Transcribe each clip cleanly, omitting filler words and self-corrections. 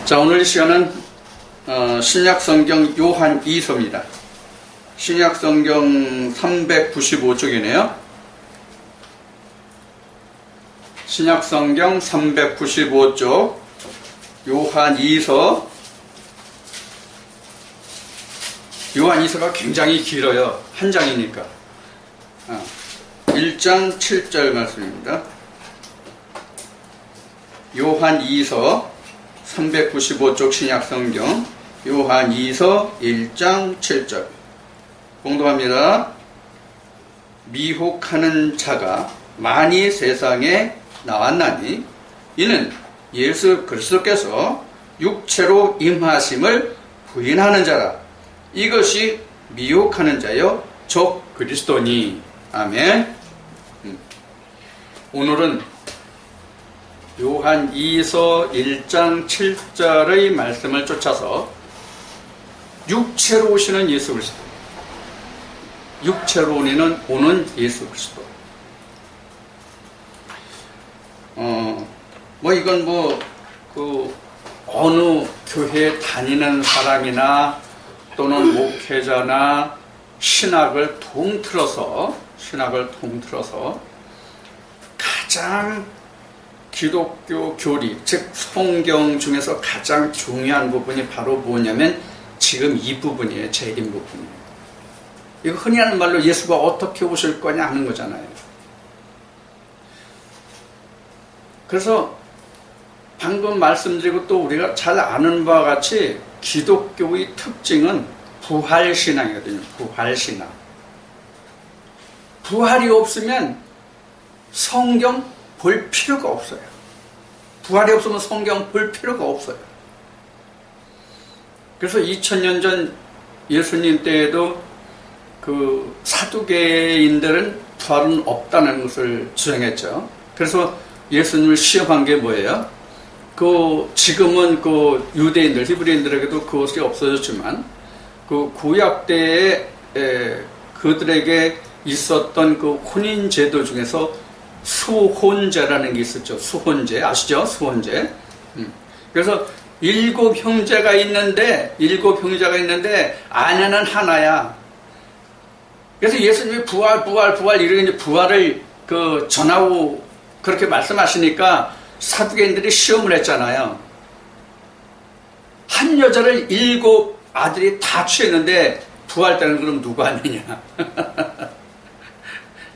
자, 오늘 이 시간은 신약성경 요한 2서입니다. 신약성경 395쪽이네요. 신약성경 395쪽 요한 2서. 요한 2서가 굉장히 길어요. 한 장이니까. 1장 7절 말씀입니다. 요한 2서 395쪽 신약성경 요한 2서 1장 7절 공독합니다. 미혹하는 자가 많이 세상에 나왔나니 이는 예수 그리스도께서 육체로 임하심을 부인하는 자라. 이것이 미혹하는 자여 적 그리스도니. 아멘. 오늘은 요한 2서 1장 7절의 말씀을 쫓아서 육체로 오시는 예수 그리스도, 육체로 오는 예수 그리스도. 이건 어느 교회에 다니는 사람이나 또는 목회자나 신학을 통틀어서 가장 기독교 교리, 즉 성경 중에서 가장 중요한 부분이 바로 뭐냐면 지금 이 부분이에요. 재림 부분이에요. 이거 흔히 하는 말로 예수가 어떻게 오실 거냐 하는 거잖아요. 그래서 방금 말씀드리고 또 우리가 잘 아는 바와 같이 기독교의 특징은 부활신앙이거든요. 부활신앙. 부활이 없으면 성경 볼 필요가 없어요. 부활이 없으면 성경 볼 필요가 없어요. 그래서 2000년 전 예수님 때에도 그 사두개인들은 부활은 없다는 것을 주장했죠. 그래서 예수님을 시험한 게 뭐예요? 지금은 유대인들, 히브리인들에게도 그것이 없어졌지만 그 구약 때에 그들에게 있었던 그 혼인 제도 중에서 수혼제라는 게 있었죠. 수혼제 아시죠? 수혼제. 그래서 7형제가 있는데 아내는 하나야. 그래서 예수님이 부활 이렇게 이제 부활을 전하고 그렇게 말씀하시니까 사두개인들이 시험을 했잖아요. 한 여자를 7 아들이 다 취했는데 부활 때는 그럼 누가 아니냐?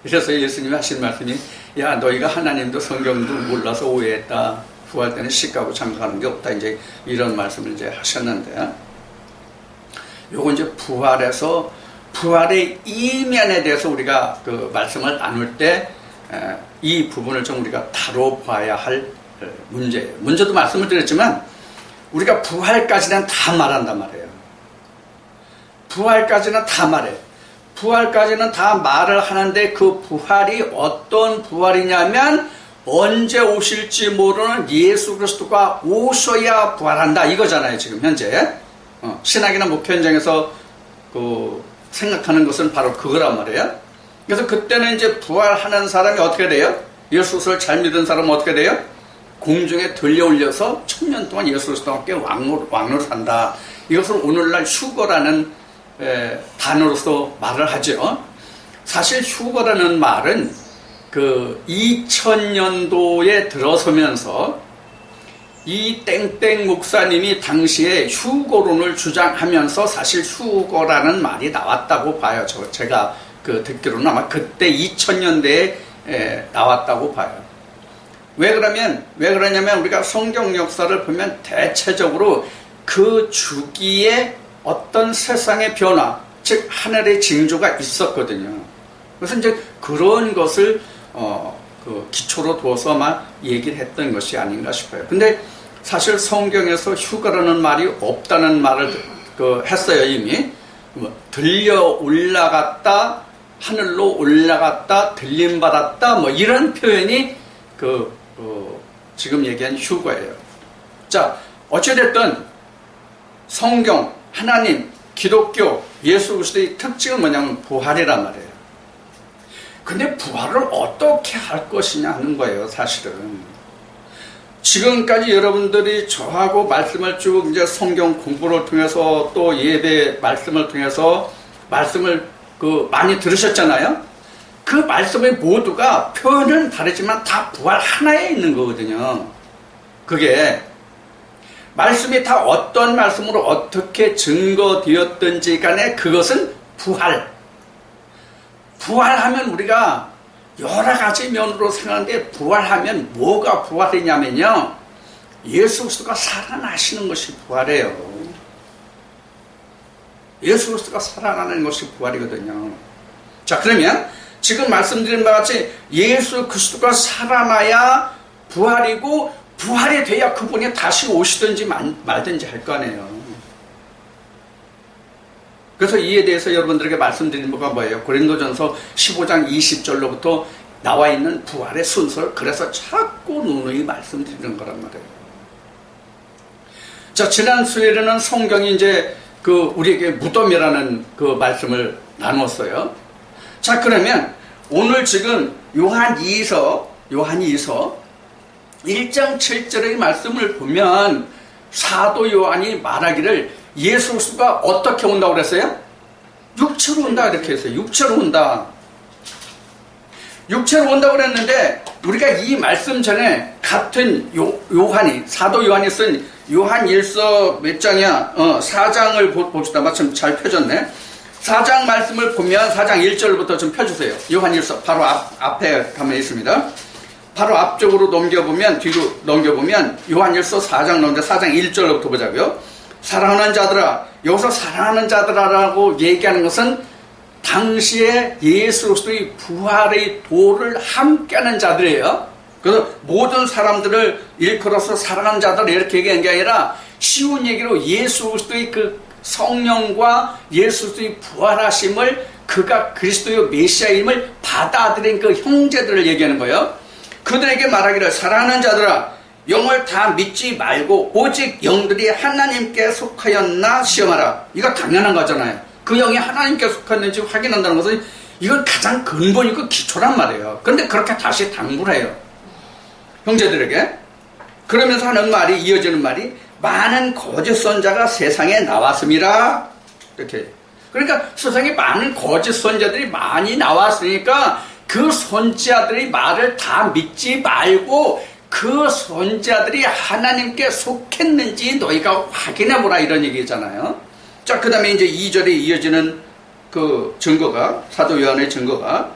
그래서 예수님이 하신 말씀이 야, 너희가 하나님도 성경도 몰라서 오해했다. 부활 때는 시가고 장가가는 게 없다. 이제 이런 말씀을 이제 하셨는데, 요거 이제 부활의 이면에 대해서 우리가 그 말씀을 나눌 때 이 부분을 좀 우리가 다뤄봐야 할 문제예요. 먼저도 말씀을 드렸지만 우리가 부활까지는 다 말한단 말이에요. 부활까지는 다 말을 하는데 그 부활이 어떤 부활이냐면 언제 오실지 모르는 예수 그리스도가 오셔야 부활한다 이거잖아요. 지금 현재 신학이나 목회 현장에서 생각하는 것은 바로 그거란 말이에요. 그래서 그때는 이제 부활하는 사람이 어떻게 돼요? 예수 그리스도를 잘 믿은 사람은 어떻게 돼요? 공중에 들려 올려서 1000년 동안 예수 그리스도와 함께 왕으로 산다. 이것을 오늘날 휴거라는 단어로서 말을 하죠. 사실 휴거라는 말은 2000년도에 들어서면서 이 땡땡 목사님이 당시에 휴거론을 주장하면서 사실 휴거라는 말이 나왔다고 봐요. 제가 듣기로는 아마 그때 2000년대에 나왔다고 봐요. 왜 그러냐면 우리가 성경 역사를 보면 대체적으로 그 주기에 어떤 세상의 변화, 즉 하늘의 징조가 있었거든요. 그래서 이제 그런 것을 기초로 두어서 아마 얘기를 했던 것이 아닌가 싶어요. 근데 사실 성경에서 휴거라는 말이 없다는 말을 했어요. 이미 들려 올라갔다, 하늘로 올라갔다, 들림받았다, 이런 표현이 지금 얘기한 휴거예요. 자, 어찌됐든 성경, 하나님, 기독교, 예수 그리스도의 특징은 뭐냐면 부활이란 말이에요. 근데 부활을 어떻게 할 것이냐 하는 거예요. 사실은 지금까지 여러분들이 저하고 말씀을 쭉 이제 성경 공부를 통해서 또 예배 말씀을 통해서 말씀을 많이 들으셨잖아요. 그 말씀의 모두가 표현은 다르지만 다 부활 하나에 있는 거거든요. 그게 말씀이 다 어떤 말씀으로 어떻게 증거되었든지 간에 그것은 부활. 부활하면 우리가 여러 가지 면으로 생각하는데 부활하면 뭐가 부활이냐면요. 예수 그리스도가 살아나시는 것이 부활이에요. 예수 그리스도가 살아나는 것이 부활이거든요. 자, 그러면 지금 말씀드린 바와 같이 예수 그리스도가 살아나야 부활이고 부활이 돼야 그분이 다시 오시든지 말든지 할 거 아니에요. 그래서 이에 대해서 여러분들에게 말씀드리는 바가 뭐예요? 고린도전서 15장 20절로부터 나와 있는 부활의 순서를 그래서 자꾸 누누이 말씀드리는 거란 말이에요. 자, 지난 수요일에는 성경이 이제 우리에게 무덤이라는 그 말씀을 나눴어요. 자, 그러면 오늘 지금 요한 2서 1장 7절의 말씀을 보면 사도 요한이 말하기를 예수 그리스도가 어떻게 온다고 그랬어요? 육체로 온다 이렇게 했어요. 육체로 온다. 육체로 온다고 그랬는데 우리가 이 말씀 전에 같은 요한이 사도 요한이 쓴 요한 1서 몇 장이야? 4장을 봅시다. 마침 잘 펴졌네. 4장 말씀을 보면 4장 1절부터 좀 펴주세요. 요한 1서 바로 앞에 가면 있습니다. 바로 앞쪽으로 뒤로 넘겨보면 요한 1서 4장 나오는데 4장 1절부터 보자고요. 사랑하는 자들아, 여기서 사랑하는 자들아라고 얘기하는 것은 당시에 예수 그리스도의 부활의 도를 함께하는 자들이에요. 그래서 모든 사람들을 일컬어서 사랑하는 자들 이렇게 얘기하는 게 아니라 쉬운 얘기로 예수 그리스도의 그 성령과 예수 그리스도의 부활하심을 그가 그리스도의 메시아임을 받아들인 그 형제들을 얘기하는 거예요. 그들에게 말하기를 사랑하는 자들아 영을 다 믿지 말고 오직 영들이 하나님께 속하였나 시험하라. 이거 당연한 거잖아요. 그 영이 하나님께 속했는지 확인한다는 것은 이건 가장 근본이고 기초란 말이에요. 그런데 그렇게 다시 당부를 해요. 형제들에게. 그러면서 하는 말이 이어지는 말이 많은 거짓 선자가 세상에 나왔습니다. 이렇게. 그러니까 세상에 많은 거짓 선자들이 많이 나왔으니까 그 선지자들의 말을 다 믿지 말고 그 선지자들이 하나님께 속했는지 너희가 확인해보라 이런 얘기잖아요. 자, 그 다음에 이제 2절에 이어지는 그 증거가 사도 요한의 증거가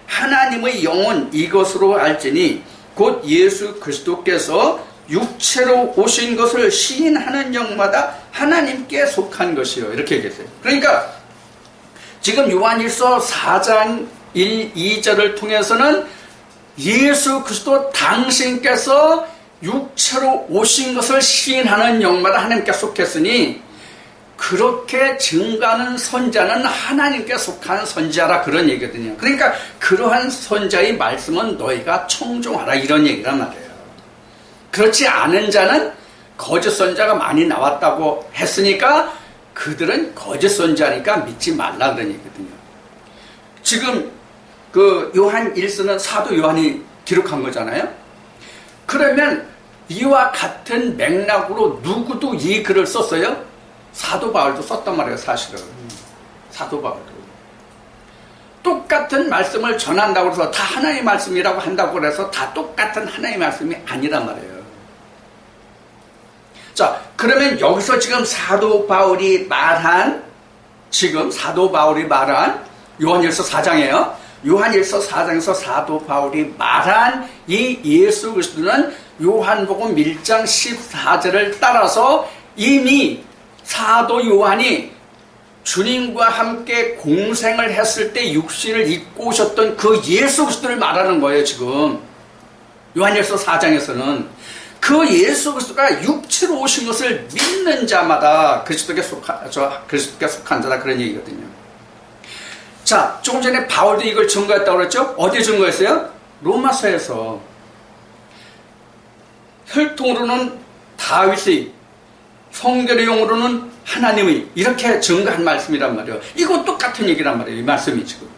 하나님의 영은 이것으로 알지니 곧 예수 그리스도께서 육체로 오신 것을 시인하는 영마다 하나님께 속한 것이요 이렇게 얘기했어요. 그러니까 지금 요한일서 4장 1, 2절을 통해서는 예수 그리스도 당신께서 육체로 오신 것을 시인하는 영마다 하나님께 속했으니 그렇게 증가하는 선자는 하나님께 속한 선자라 그런 얘기거든요. 그러니까 그러한 선자의 말씀은 너희가 청종하라 이런 얘기란 말이에요. 그렇지 않은 자는 거짓 선자가 많이 나왔다고 했으니까 그들은 거짓 선자니까 믿지 말라 그런 얘기거든요. 지금 그 요한 1서는 사도 요한이 기록한 거잖아요. 그러면 이와 같은 맥락으로 누구도 이 글을 썼어요? 사도 바울도 썼단 말이에요. 사실은 사도 바울도 똑같은 말씀을 전한다고 해서 다 하나님의 말씀이라고 한다고 해서 다 똑같은 하나님의 말씀이 아니란 말이에요. 자, 그러면 여기서 지금 사도 바울이 말한 요한일서 4장이에요. 요한일서 4장에서 사도 바울이 말한 이 예수 그리스도는 요한복음 1장 14절을 따라서 이미 사도 요한이 주님과 함께 공생을 했을 때 육신을 입고 오셨던 그 예수 그리스도를 말하는 거예요. 지금 요한일서 4장에서는 그 예수 그리스도가 육체로 오신 것을 믿는 자마다 그리스도께 속한 자다 그런 얘기거든요. 자, 조금 전에 바울도 이걸 증거했다고 그랬죠? 어디에 증거했어요? 로마서에서. 혈통으로는 다윗의, 성결의 영으로는 하나님의 이렇게 증거한 말씀이란 말이에요. 이거 똑같은 얘기란 말이에요. 이 말씀이 지금.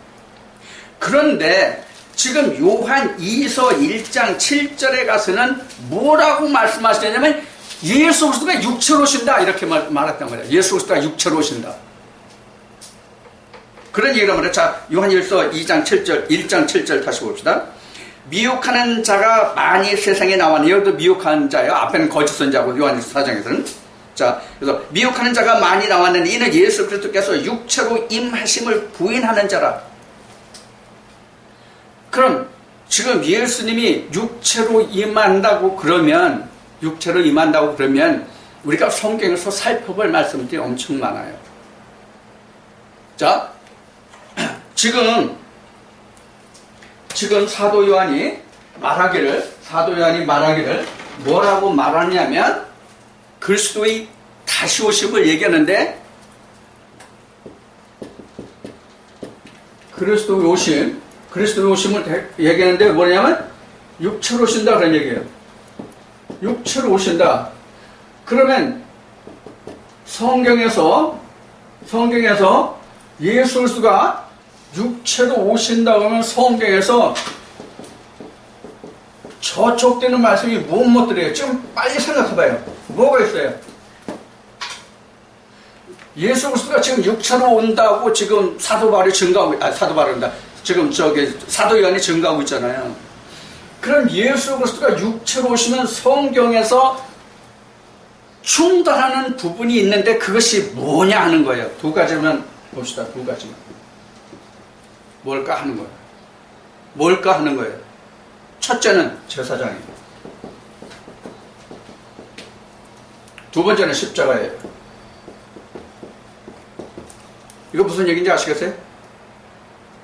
그런데 지금 요한 2서 1장 7절에 가서는 뭐라고 말씀하시냐면 예수 그리스도가 육체로 오신다 이렇게 말했단 말이에요. 예수 그리스도가 육체로 오신다. 그런 얘기를 말해요. 자, 요한 1서 2장 7절, 1장 7절 다시 봅시다. 미혹하는 자가 많이 세상에 나왔네. 여기도 미혹하는 자예요. 앞에는 거짓 선자고 요한 4장에서는. 자, 그래서 미혹하는 자가 많이 나왔는데 이는 예수 그리스도께서 육체로 임하심을 부인하는 자라. 그럼 지금 예수님이 육체로 임한다고 그러면 우리가 성경에서 살펴볼 말씀들이 엄청 많아요. 자, 지금 사도 요한이 말하기를 뭐라고 말하냐면 그리스도의 다시 오심을 얘기하는데 그리스도의 오심을 얘기하는데 뭐냐면 육체로 오신다 그런 얘기예요. 육체로 오신다. 그러면 성경에서 예수 그리스도가 육체로 오신다고 하면 성경에서 저촉되는 말씀이 무엇들이에요? 지금 빨리 생각해봐요. 뭐가 있어요? 예수 그리스도가 지금 육체로 온다고 지금 사도 요한이 증거하고 있잖아요. 그럼 예수 그리스도가 육체로 오시면 성경에서 충돌하는 부분이 있는데 그것이 뭐냐 하는 거예요. 두 가지만 봅시다. 두 가지만. 뭘까 하는 거예요. 첫째는 제사장이에요. 두 번째는 십자가예요. 이거 무슨 얘기인지 아시겠어요?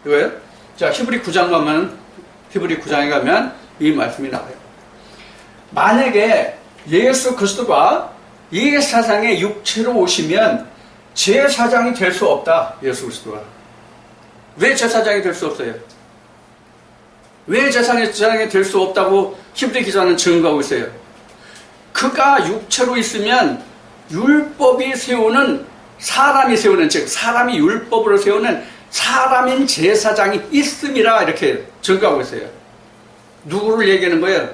이거예요? 자, 히브리 9장에 가면 이 말씀이 나와요. 만약에 예수 그리스도가 이 세상에 육체로 오시면 제사장이 될 수 없다. 예수 그리스도가. 왜 제사장이 될 수 없어요? 왜 제사장이 될 수 없다고 히브리 기자는 증거하고 있어요? 그가 육체로 있으면 율법이 세우는 즉 사람이 율법으로 세우는 사람인 제사장이 있음이라 이렇게 증거하고 있어요. 누구를 얘기하는 거예요?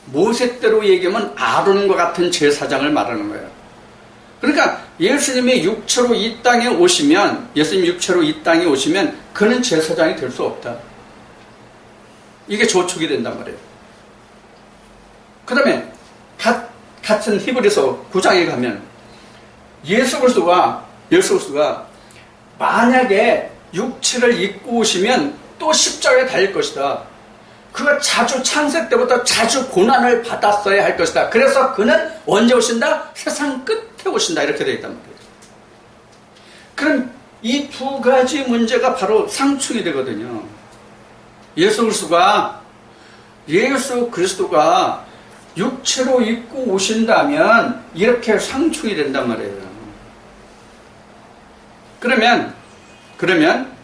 모세 때로 얘기하면 아론과 같은 제사장을 말하는 거예요. 그러니까 예수님이 육체로 이 땅에 오시면 그는 제사장이 될 수 없다. 이게 저촉이 된단 말이에요. 그 다음에 같은 히브리서 9장에 가면 예수 그리스도가 만약에 육체를 입고 오시면 또 십자가에 달릴 것이다. 그가 창세 때부터 자주 고난을 받았어야 할 것이다. 그래서 그는 언제 오신다? 세상 끝에 오신다. 이렇게 되어 있단 말이에요. 그럼 이 두 가지 문제가 바로 상충이 되거든요. 예수 그리스도가 육체로 입고 오신다면 이렇게 상충이 된단 말이에요. 그러면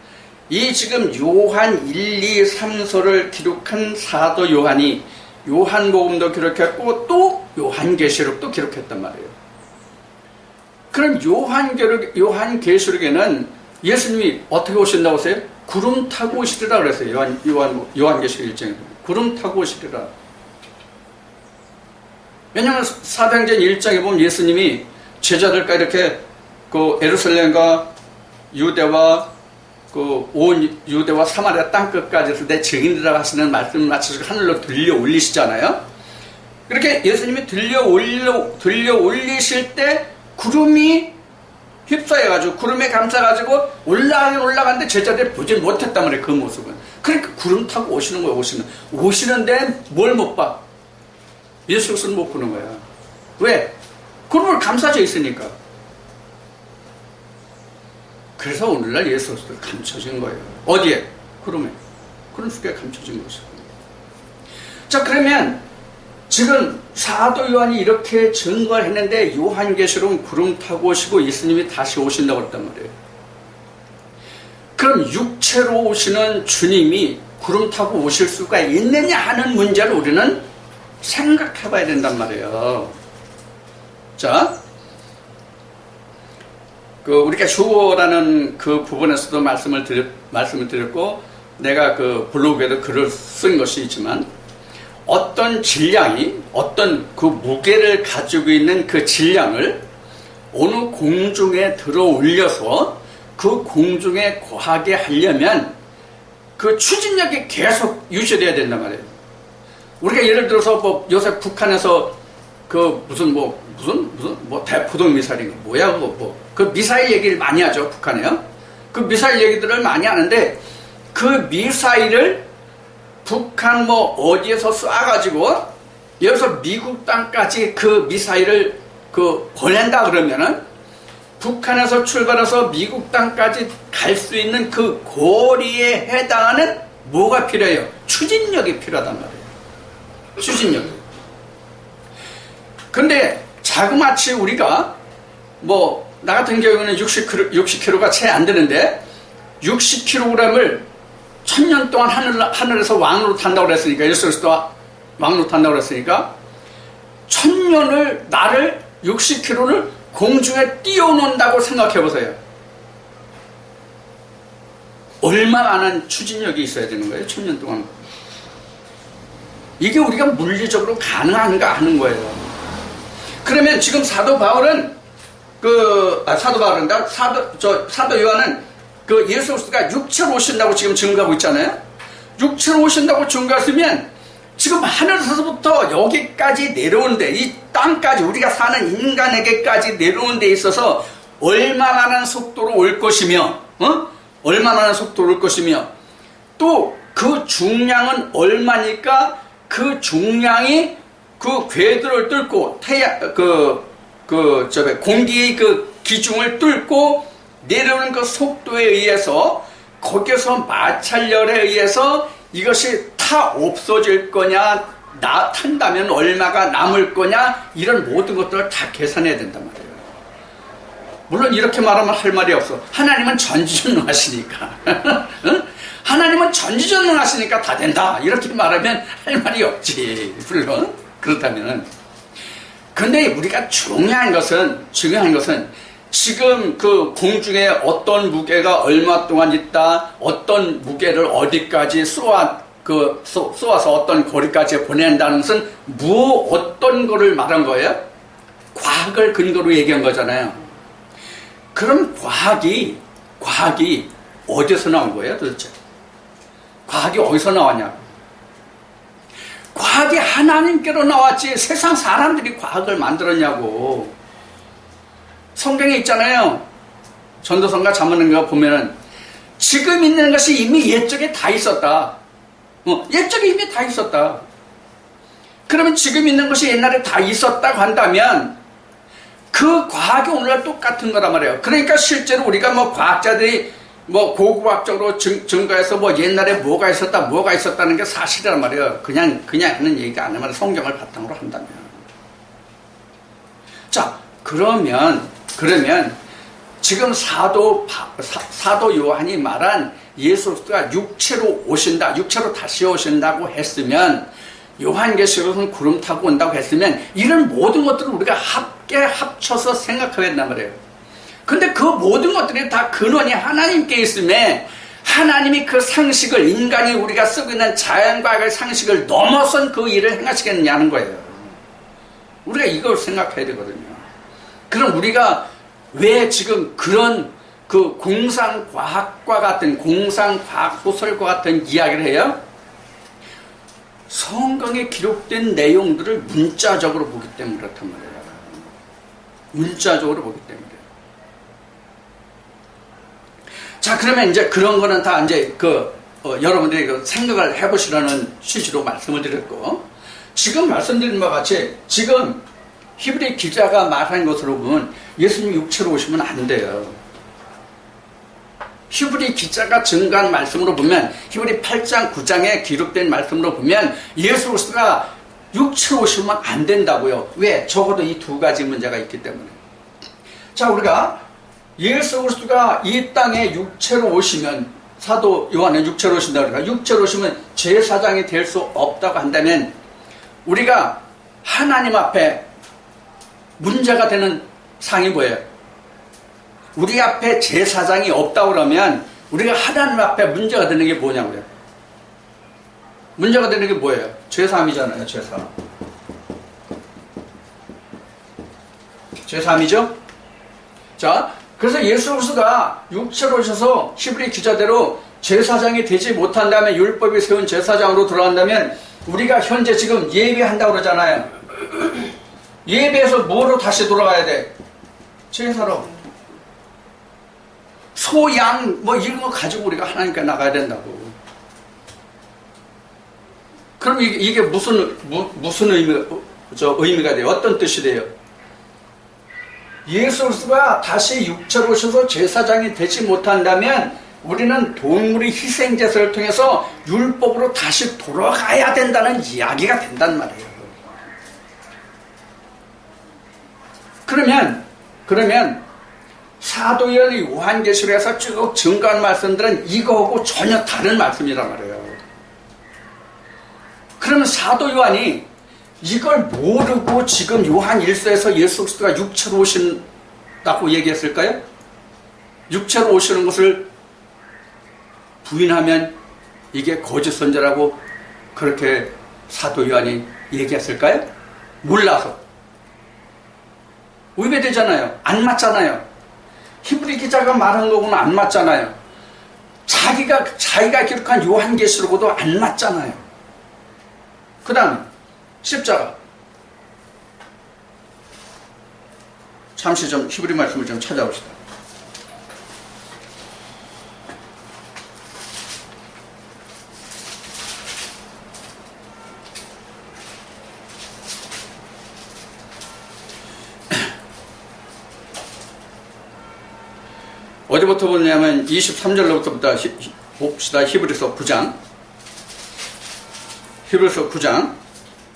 이 지금 요한 1, 2, 3서를 기록한 사도 요한이 요한복음도 기록했고 또 요한계시록도 기록했단 말이에요. 그럼 요한계시록에는 예수님이 어떻게 오신다고 했어요? 구름 타고 오시리라 그랬어요. 요한계시록 1장에 구름 타고 오시리라. 왜냐하면 사도행전 1장에 보면 예수님이 제자들과 이렇게 그 예루살렘과 유대와 온 유대와 사마리아 땅끝까지 내 증인이라고 하시는 말씀을 마치시고 하늘로 들려 올리시잖아요. 그렇게 예수님이 들려 올리실 때 구름이 휩싸여가지고 구름에 감싸가지고 올라가는데 제자들이 보지 못했단 말이에요. 그 모습은. 그러니까 구름 타고 오시는 거예요. 오시는데 뭘 못 봐? 예수 그리스도는 못 보는 거야. 왜? 구름을 감싸져 있으니까. 그래서 오늘날 예수 그리스도가 감춰진 거예요. 어디에? 구름에. 구름 속에 감춰진 것이고. 자, 그러면 지금 사도 요한이 이렇게 증거를 했는데 요한계시록은 구름 타고 오시고 예수님이 다시 오신다고 그랬단 말이에요. 그럼 육체로 오시는 주님이 구름 타고 오실 수가 있느냐 하는 문제를 우리는 생각해 봐야 된단 말이에요. 자, 우리가 휴거라는 그 부분에서도 말씀을 드렸고, 내가 그 블로그에도 글을 쓴 것이 있지만 어떤 질량이 어떤 그 무게를 가지고 있는 그 질량을 어느 공중에 들어 올려서 그 공중에 거하게 하려면 그 추진력이 계속 유지돼야 된단 말이에요. 우리가 예를 들어서 뭐 요새 북한에서 그 무슨 대포동 미사일이 뭐야 그 미사일 얘기를 많이 하죠. 북한에요. 그 미사일 얘기들을 많이 하는데 그 미사일을 북한 뭐 어디에서 쏴가지고 여기서 미국 땅까지 그 미사일을 그 보낸다 그러면은 북한에서 출발해서 미국 땅까지 갈 수 있는 그 거리에 해당하는 뭐가 필요해요? 추진력이 필요하단 말이에요. 추진력. 근데 자그마치 우리가 뭐 나 같은 경우는 60kg가 채 안 되는데 60kg을 1000년 동안 하늘에서 왕으로 탄다고 그랬으니까 예수 그리스도가 왕으로 탄다고 그랬으니까 1000년을 나를 60kg를 공중에 띄워놓는다고 생각해 보세요. 얼마나 추진력이 있어야 되는 거예요? 1000년 동안. 이게 우리가 물리적으로 가능한가 하는 거예요. 그러면 지금 사도 바울은 사도 요한은 그 예수 그리스도가 육체로 오신다고 지금 증거하고 있잖아요. 육체로 오신다고 증거했으면 지금 하늘에서부터 여기까지 내려오는데 이 땅까지 우리가 사는 인간에게까지 내려오는 데 있어서 얼마나 속도로 올 것이며 얼마나 속도로 올 것이며 또 그 중량은 얼마니까 그 중량이 그 궤도를 뚫고 공기의 그 기중을 뚫고 내려오는 그 속도에 의해서 거기서 마찰열에 의해서 이것이 타 없어질 거냐 탄다면 얼마가 남을 거냐 이런 모든 것들을 다 계산해야 된단 말이에요. 물론 이렇게 말하면 할 말이 없어. 하나님은 전지전능하시니까 응? 하나님은 전지전능하시니까 다 된다 이렇게 말하면 할 말이 없지. 물론 그렇다면 근데 우리가 중요한 것은 지금 그 공중에 어떤 무게가 얼마 동안 있다, 어떤 무게를 어디까지 쏘아서 어떤 거리까지 보낸다는 것은 어떤 거를 말한 거예요? 과학을 근거로 얘기한 거잖아요. 그럼 과학이 어디서 나온 거예요 도대체? 과학이 어디서 나왔냐? 과학이 하나님께로 나왔지 세상 사람들이 과학을 만들었냐고. 성경에 있잖아요. 전도서인가 잠언인가 보면은 지금 있는 것이 이미 옛적에 다 있었다. 옛적에 이미 다 있었다. 그러면 지금 있는 것이 옛날에 다 있었다고 한다면 그 과학이 오늘날 똑같은 거란 말이에요. 그러니까 실제로 우리가 뭐 과학자들이 뭐 고고학적으로 증거해서 뭐 옛날에 뭐가 있었다는 게 사실이란 말이에요. 그냥 하는 얘기가 아니면 성경을 바탕으로 한다면. 자, 그러면 지금 사도 요한이 말한 예수 그리스도가 육체로 오신다, 육체로 다시 오신다고 했으면 요한계시록은 구름 타고 온다고 했으면 이런 모든 것들을 우리가 합쳐서 생각해야 된단 말이에요. 근데 그 모든 것들이 다 근원이 하나님께 있음에 하나님이 그 상식을 인간이 우리가 쓰고 있는 자연과학의 상식을 넘어선 그 일을 행하시겠느냐는 거예요. 우리가 이걸 생각해야 되거든요. 그럼 우리가 왜 지금 그런 그 공상과학과 같은 공상과학 소설과 같은 이야기를 해요? 성경에 기록된 내용들을 문자적으로 보기 때문에 그렇단 말이에요. 문자적으로 보기 때문에. 자, 그러면 이제 그런 거는 다 이제 여러분들이 생각을 해보시라는 취지로 말씀을 드렸고, 지금 말씀드린 바와 같이 지금 히브리 기자가 말한 것으로 보면 예수님 육체로 오시면 안 돼요. 히브리 기자가 증거한 말씀으로 보면 히브리 8장 9장에 기록된 말씀으로 보면 예수 그리스도가 육체로 오시면 안 된다고요. 왜? 적어도 이 두 가지 문제가 있기 때문에. 자, 우리가 예수 그리스도가 이 땅에 육체로 오시면 사도 요한은 육체로 오신다고 그러니까 육체로 오시면 제사장이 될 수 없다고 한다면 우리가 하나님 앞에 문제가 되는 상이 뭐예요? 우리 앞에 제사장이 없다고 그러면 우리가 하나님 앞에 문제가 되는 게 뭐냐고요? 문제가 되는 게 뭐예요? 죄사함이잖아요. 죄사함이죠? 자, 그래서 예수 그리스도가 육체로 오셔서 히브리 기자대로 제사장이 되지 못한다면, 율법이 세운 제사장으로 돌아간다면 우리가 현재 지금 예배한다고 그러잖아요. 예배에서 뭐로 다시 돌아가야 돼? 제사로. 소, 양, 뭐 이런 거 가지고 우리가 하나님께 나가야 된다고. 그럼 이게 무슨 의미가 돼요? 어떤 뜻이 돼요? 예수 그리스도가 다시 육체로 오셔서 제사장이 되지 못한다면 우리는 동물의 희생제사를 통해서 율법으로 다시 돌아가야 된다는 이야기가 된단 말이에요. 그러면 사도행전의 요한계시록에서 쭉 증거한 말씀들은 이거하고 전혀 다른 말씀이란 말이에요. 그러면 사도 요한이 이걸 모르고 지금 요한 1서에서 예수 그리스도가 육체로 오신다고 얘기했을까요? 육체로 오시는 것을 부인하면 이게 거짓 선지라고 그렇게 사도 요한이 얘기했을까요? 몰라서. 위배되잖아요. 안 맞잖아요. 히브리 기자가 말한 거고는 안 맞잖아요. 자기가 기록한 요한계시록과도 안 맞잖아요. 그 다음 십자가. 잠시 좀 히브리 말씀을 좀 찾아봅시다. 어디부터 보냐면 23절로부터 봅시다. 히브리서 9장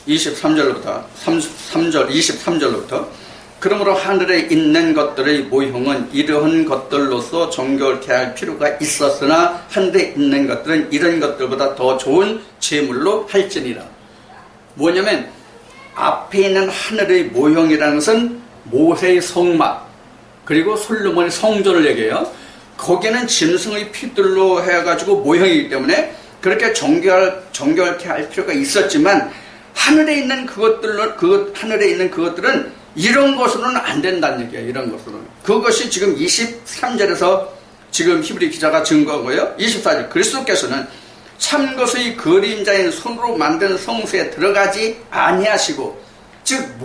23절로부터 23절로부터 그러므로 하늘에 있는 것들의 모형은 이러한 것들로서 정결케 할 필요가 있었으나 하늘에 있는 것들은 이런 것들보다 더 좋은 제물로 할지니라. 뭐냐면 앞에 있는 하늘의 모형이라는 것은 모세의 성막 그리고 솔로몬의 성전을 얘기해요. 거기는 짐승의 피들로 해가지고 모형이기 때문에 그렇게 정결케 할 필요가 있었지만 하늘에 있는 그것들은 이런 것으로는 안 된다는 얘기예요. 이런 것으로는. 그것이 지금 23절에서 지금 히브리 기자가 증거하고요. 24절 그리스도께서는 참 것의 그림자인 손으로 만든 성소에 들어가지 아니하시고, 즉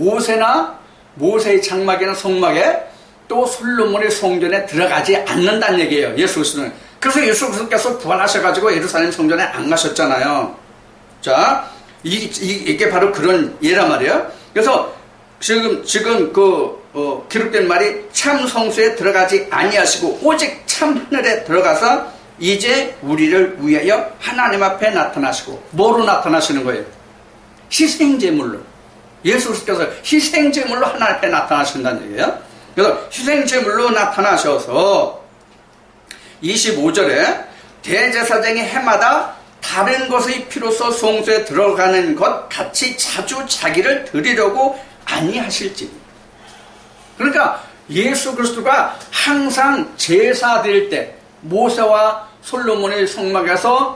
모세의 장막이나 성막에 또 솔로몬의 성전에 들어가지 않는다는 얘기예요. 예수 그리스도는. 그래서 예수 그리스도께서 부활하셔가지고 예루살렘 성전에 안 가셨잖아요. 자, 이게 바로 그런 예란 말이에요. 그래서 지금 기록된 말이 참 성소에 들어가지 아니하시고 오직 참 하늘에 들어가서 이제 우리를 위하여 하나님 앞에 나타나시고, 뭐로 나타나시는 거예요? 희생제물로. 예수 그리스도께서 희생제물로 하나님 앞에 나타나신다는 얘기예요. 그래서 희생제물로 나타나셔서 25절에 대제사장이 해마다 다른 것의 피로서 성소에 들어가는 것 같이 자주 자기를 드리려고 아니하실지. 그러니까 예수 그리스도가 항상 제사 드릴 때 모세와 솔로몬의 성막에서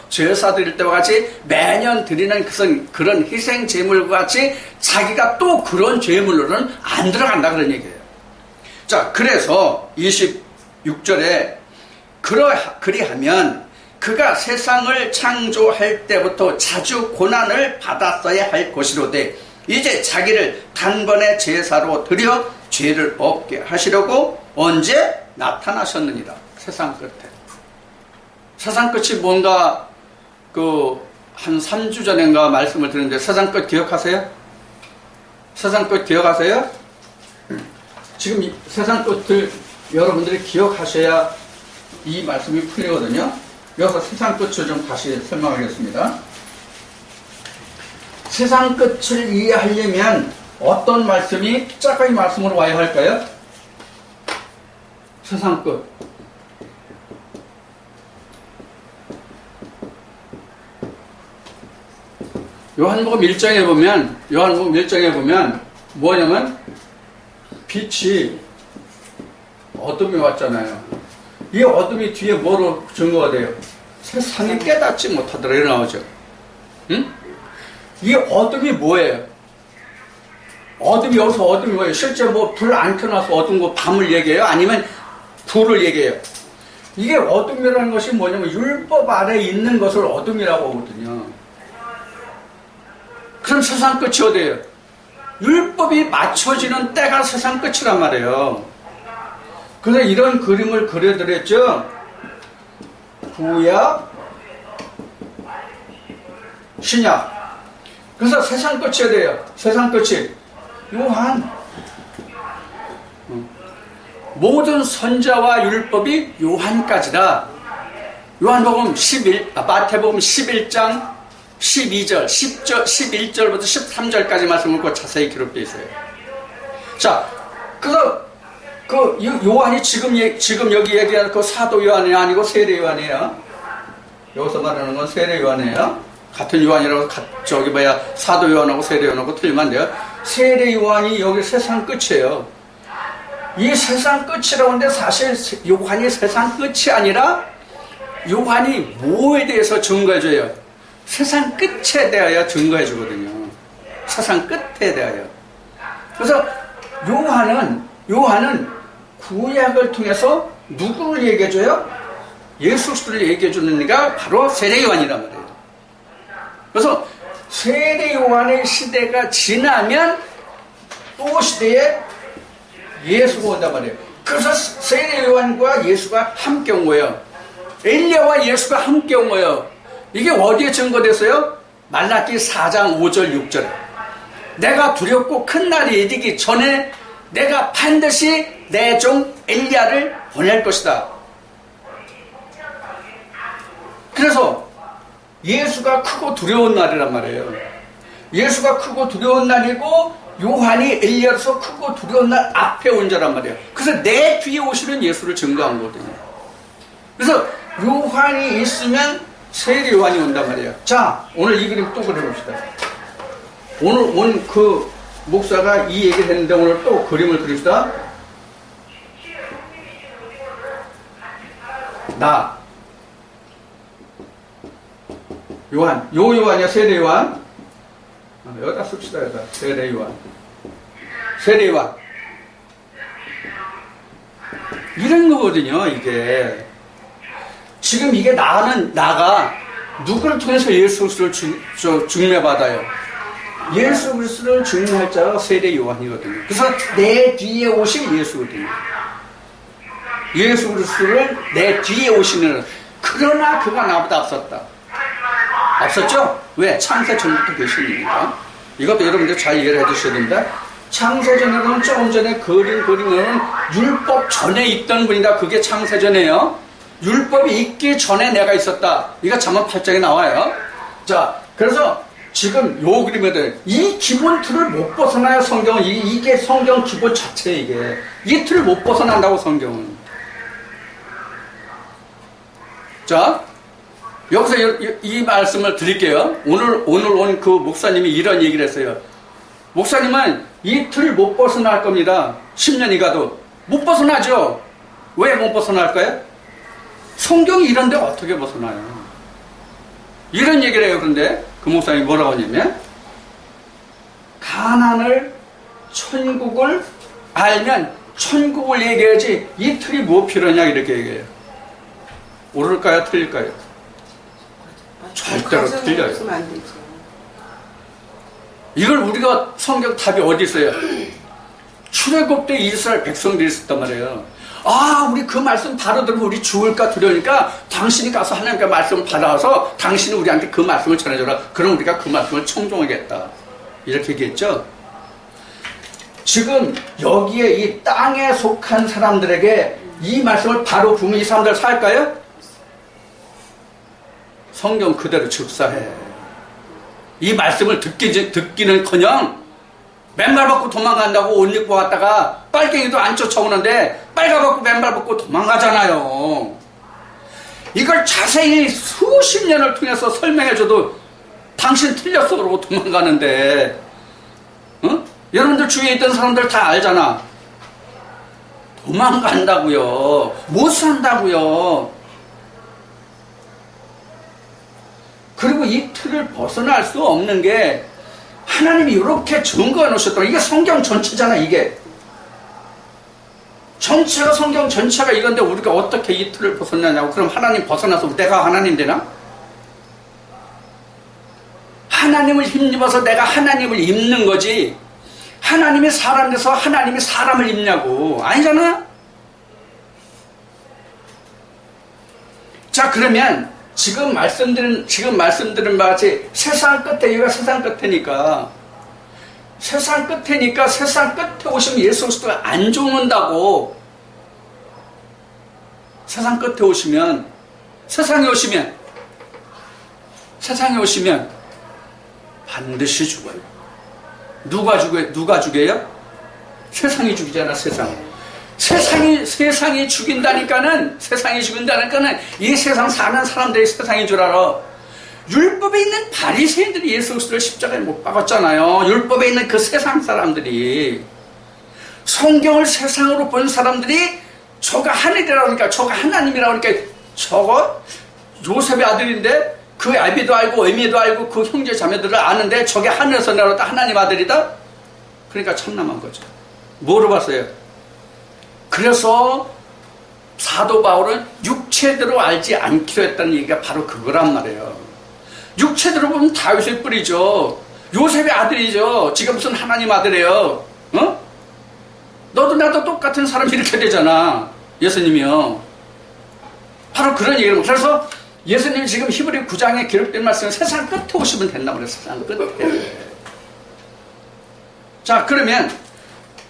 제사 드릴 때와 같이 매년 드리는 그런 희생 제물과 같이 자기가 또 그런 제물로는 안 들어간다 그런 얘기예요. 자, 그래서 26절에 그리하면 그가 세상을 창조할 때부터 자주 고난을 받았어야 할 것이로되 이제 자기를 단번에 제사로 드려 죄를 없게 하시려고 언제 나타나셨느니라. 세상 끝에. 세상 끝이 뭔가 한 3주 전인가 말씀을 드렸는데 세상 끝 기억하세요? 세상 끝 기억하세요? 지금 이 세상 끝을 여러분들이 기억하셔야 이 말씀이 풀리거든요. 여기서 세상 끝을 좀 다시 설명하겠습니다. 세상 끝을 이해하려면 어떤 말씀이 짝의 말씀으로 와야 할까요? 세상 끝. 요한복음 1장에 보면 뭐냐면 빛이 어둠이 왔잖아요. 이 어둠이 뒤에 뭐로 증거가 돼요? 세상이 깨닫지 못하더라 이렇게 나오죠. 응? 이 어둠이 뭐예요? 어둠이 여기서 어둠이 뭐예요? 실제 뭐 불 안 켜놔서 어두운 거 밤을 얘기해요? 아니면 불을 얘기해요? 이게 어둠이라는 것이 뭐냐면 율법 아래 있는 것을 어둠이라고 하거든요. 그럼 세상 끝이 어디예요? 율법이 맞춰지는 때가 세상 끝이란 말이에요. 그래서 이런 그림을 그려드렸죠. 구약, 신약. 그래서 세상 끝이 어디예요? 세상 끝이 요한. 모든 선자와 율법이 요한까지다. 요한복음 마태복음 11장 12절, 10절, 11절부터 13절까지 말씀을 그 자세히 기록되어 있어요. 자, 그래서 그 요한이 지금 여기 얘기하는 그 사도 요한이 아니고 세례 요한이에요. 여기서 말하는 건 세례 요한이에요. 같은 요한이라고 사도 요한하고 세례 요한하고 틀리면 안 돼요. 세례 요한이 여기 세상 끝이에요. 이 세상 끝이라고 하는데 사실 요한이 세상 끝이 아니라 요한이 뭐에 대해서 증거해줘요? 세상 끝에 대하여 증거해주거든요. 세상 끝에 대하여. 그래서 요한은 구약을 통해서 누구를 얘기해줘요? 예수 그리스도를 얘기해주는 이가 바로 세례 요한이란 말이에요. 그래서 세례 요한의 시대가 지나면 또 시대에 예수가 온단 말이에요. 그래서 세례 요한과 예수가 함께 온 거예요. 엘리야와 예수가 함께 온 거예요. 이게 어디에 증거됐어요? 말라기 4장 5절 6절에 내가 두렵고 큰 날이 이르기 전에 내가 반드시 내 종 엘리야를 보낼 것이다. 그래서 예수가 크고 두려운 날이란 말이에요. 예수가 크고 두려운 날이고 요한이 엘리야로서 크고 두려운 날 앞에 온 자란 말이에요. 그래서 내 뒤에 오시는 예수를 증거한 거거든요. 그래서 요한이 있으면 세례 요한이 온단 말이에요. 자, 오늘 이 그림 또 그려봅시다. 오늘 그 목사가 이 얘기를 했는데 오늘 또 그림을 그립시다. 나 요한, 요한이야. 세례 요한. 여기다 씁시다. 여기다 세례 요한. 세례 요한. 이런 거거든요. 이게 지금 이게 나가 누구를 통해서 예수 그리스도를 증명받아요? 예수 그리스도를 증명할 자가 세례 요한이거든요. 그래서 내 뒤에 오신 예수거든요. 예수 그리스도를 내 뒤에 오시는. 그러나 그가 나보다 앞섰다. 앞섰죠? 왜? 창세 전부터 계시니까. 이것도 여러분들 잘 이해를 해주셔야 됩니다. 창세전에는 조금 전에 그림은 율법 전에 있던 분이다. 그게 창세전이에요. 율법이 있기 전에 내가 있었다. 이거 잠언 8장에 나와요. 자, 그래서 지금 요 그림에도 이 기본 틀을 못 벗어나요. 성경은 이게 성경 기본 자체. 이게 이 틀을 못 벗어난다고 성경은. 자, 여기서 이 말씀을 드릴게요. 오늘 온 그 목사님이 이런 얘기를 했어요. 목사님은 이 틀 못 벗어날 겁니다. 10년이 가도 못 벗어나죠. 왜 못 벗어날까요? 성경이 이런데 어떻게 벗어나요? 이런 얘기를 해요. 그런데 그 목사님이 뭐라고 하냐면 가난을 천국을 알면 천국을 얘기해야지 이 틀이 뭐 필요하냐 이렇게 얘기해요. 옳을까요? 틀릴까요? 절대로 틀려요. 이걸 우리가 성경 답이 어디 있어요? 출애굽 때 이스라엘 백성들이 있었단 말이에요. 아, 우리 그 말씀 바로 들으면 우리 죽을까 두려우니까 당신이 가서 하나님께 말씀을 받아와서 당신이 우리한테 그 말씀을 전해줘라. 그럼 우리가 그 말씀을 청종하겠다. 이렇게 얘기했죠. 지금 여기에 이 땅에 속한 사람들에게 이 말씀을 바로 부으면 이 사람들 살까요? 성경 그대로 즉사해. 이 말씀을 듣기는커녕 맨발 벗고 도망간다고 옷 입고 왔다가 빨갱이도 안 쫓아오는데 빨가 벗고 맨발 벗고 도망가잖아요. 이걸 자세히 수십 년을 통해서 설명해줘도 당신 틀렸어 그러고 도망가는데, 어? 여러분들 주위에 있던 사람들 다 알잖아. 도망간다고요. 못 산다고요. 그리고 이 틀을 벗어날 수 없는 게 하나님이 이렇게 증거해 놓으셨다. 이게 성경 전체잖아. 이게 전체가 성경 전체가 이건데 우리가 어떻게 이 틀을 벗어나냐고. 그럼 하나님 벗어나서 내가 하나님 되나? 하나님을 힘입어서 내가 하나님을 입는 거지, 하나님이 사람 돼서 하나님이 사람을 입냐고. 아니잖아. 자, 그러면 지금 말씀드린 바와 같이 세상 끝에, 여기가 세상 끝에니까 세상 끝에 오시면 예수 그리스도가 안 죽는다고. 세상에 오시면 반드시 죽어요. 누가 죽여요? 세상이 죽이잖아. 세상이 죽인다니까는 이 세상 사는 사람들이 세상인 줄 알아. 율법에 있는 바리새인들이 예수 그리스도를 십자가에 못 박았잖아요. 율법에 있는 그 세상 사람들이. 성경을 세상으로 본 사람들이 저가 하늘이라고 그러니까, 저가 하나님이라고 그러니까, 저거 요셉의 아들인데 그 아비도 알고 에미도 알고 그 형제 자매들을 아는데 저게 하늘에서 내려왔다 하나님 아들이다? 그러니까 참남한 거죠. 뭐로 봤어요? 그래서 사도 바울은 육체대로 알지 않기로 했다는 얘기가 바로 그거란 말이에요. 육체대로 보면 다윗의 뿌리죠. 요셉의 아들이죠. 지금 무슨 하나님 아들이에요. 어? 너도 나도 똑같은 사람이 이렇게 되잖아. 예수님이요. 바로 그런 얘기를. 그래서 예수님이 지금 히브리 9장에 기록된 말씀은 세상 끝에 오시면 된다고 그랬어요. 세상 끝에. 자, 그러면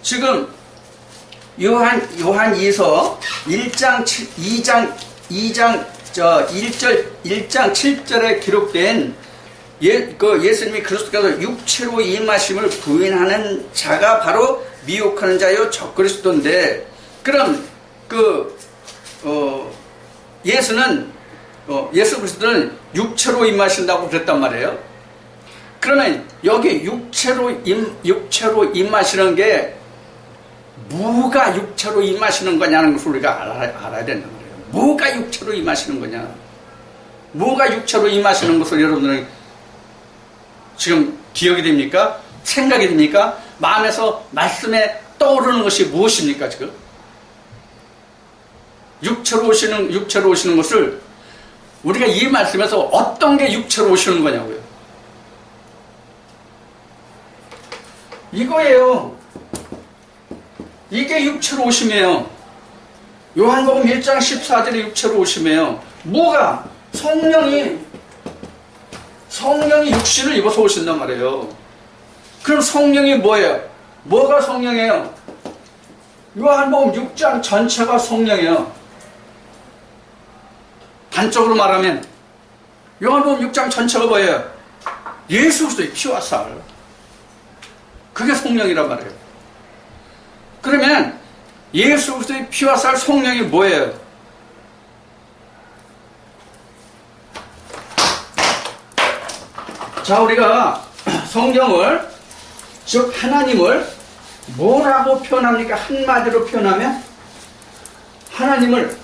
지금 요한이서 1장 7절에 기록된 예수님이 그리스도께서 육체로 임하심을 부인하는 자가 바로 미혹하는 자요 적그리스도인데, 그럼 예수 그리스도는 육체로 임하신다고 그랬단 말이에요. 그러면 여기 육체로 임하시는 게 뭐가 육체로 임하시는 거냐는 것을 우리가 알아야 된단 말이에요. 뭐가 육체로 임하시는 거냐? 뭐가 육체로 임하시는 것을 여러분들은 지금 기억이 됩니까? 생각이 됩니까? 마음에서 말씀에 떠오르는 것이 무엇입니까? 지금 육체로 오시는 것을 우리가 이 말씀에서 어떤 게 육체로 오시는 거냐고요. 이거예요. 이게 육체로 오심이에요. 요한복음 1장 14절에 육체로 오심이에요. 뭐가? 성령이 육신을 입어서 오신단 말이에요. 그럼 성령이 뭐예요? 뭐가 성령이에요? 요한복음 6장 전체가 성령이에요. 단적으로 말하면 요한복음 6장 전체가 뭐예요? 예수 그리스도의 피와 살. 그게 성령이란 말이에요. 그러면 예수 그리스도의 피와 살 성령이 뭐예요? 자, 우리가 성령을, 즉 하나님을 뭐라고 표현합니까? 한마디로 표현하면 하나님을,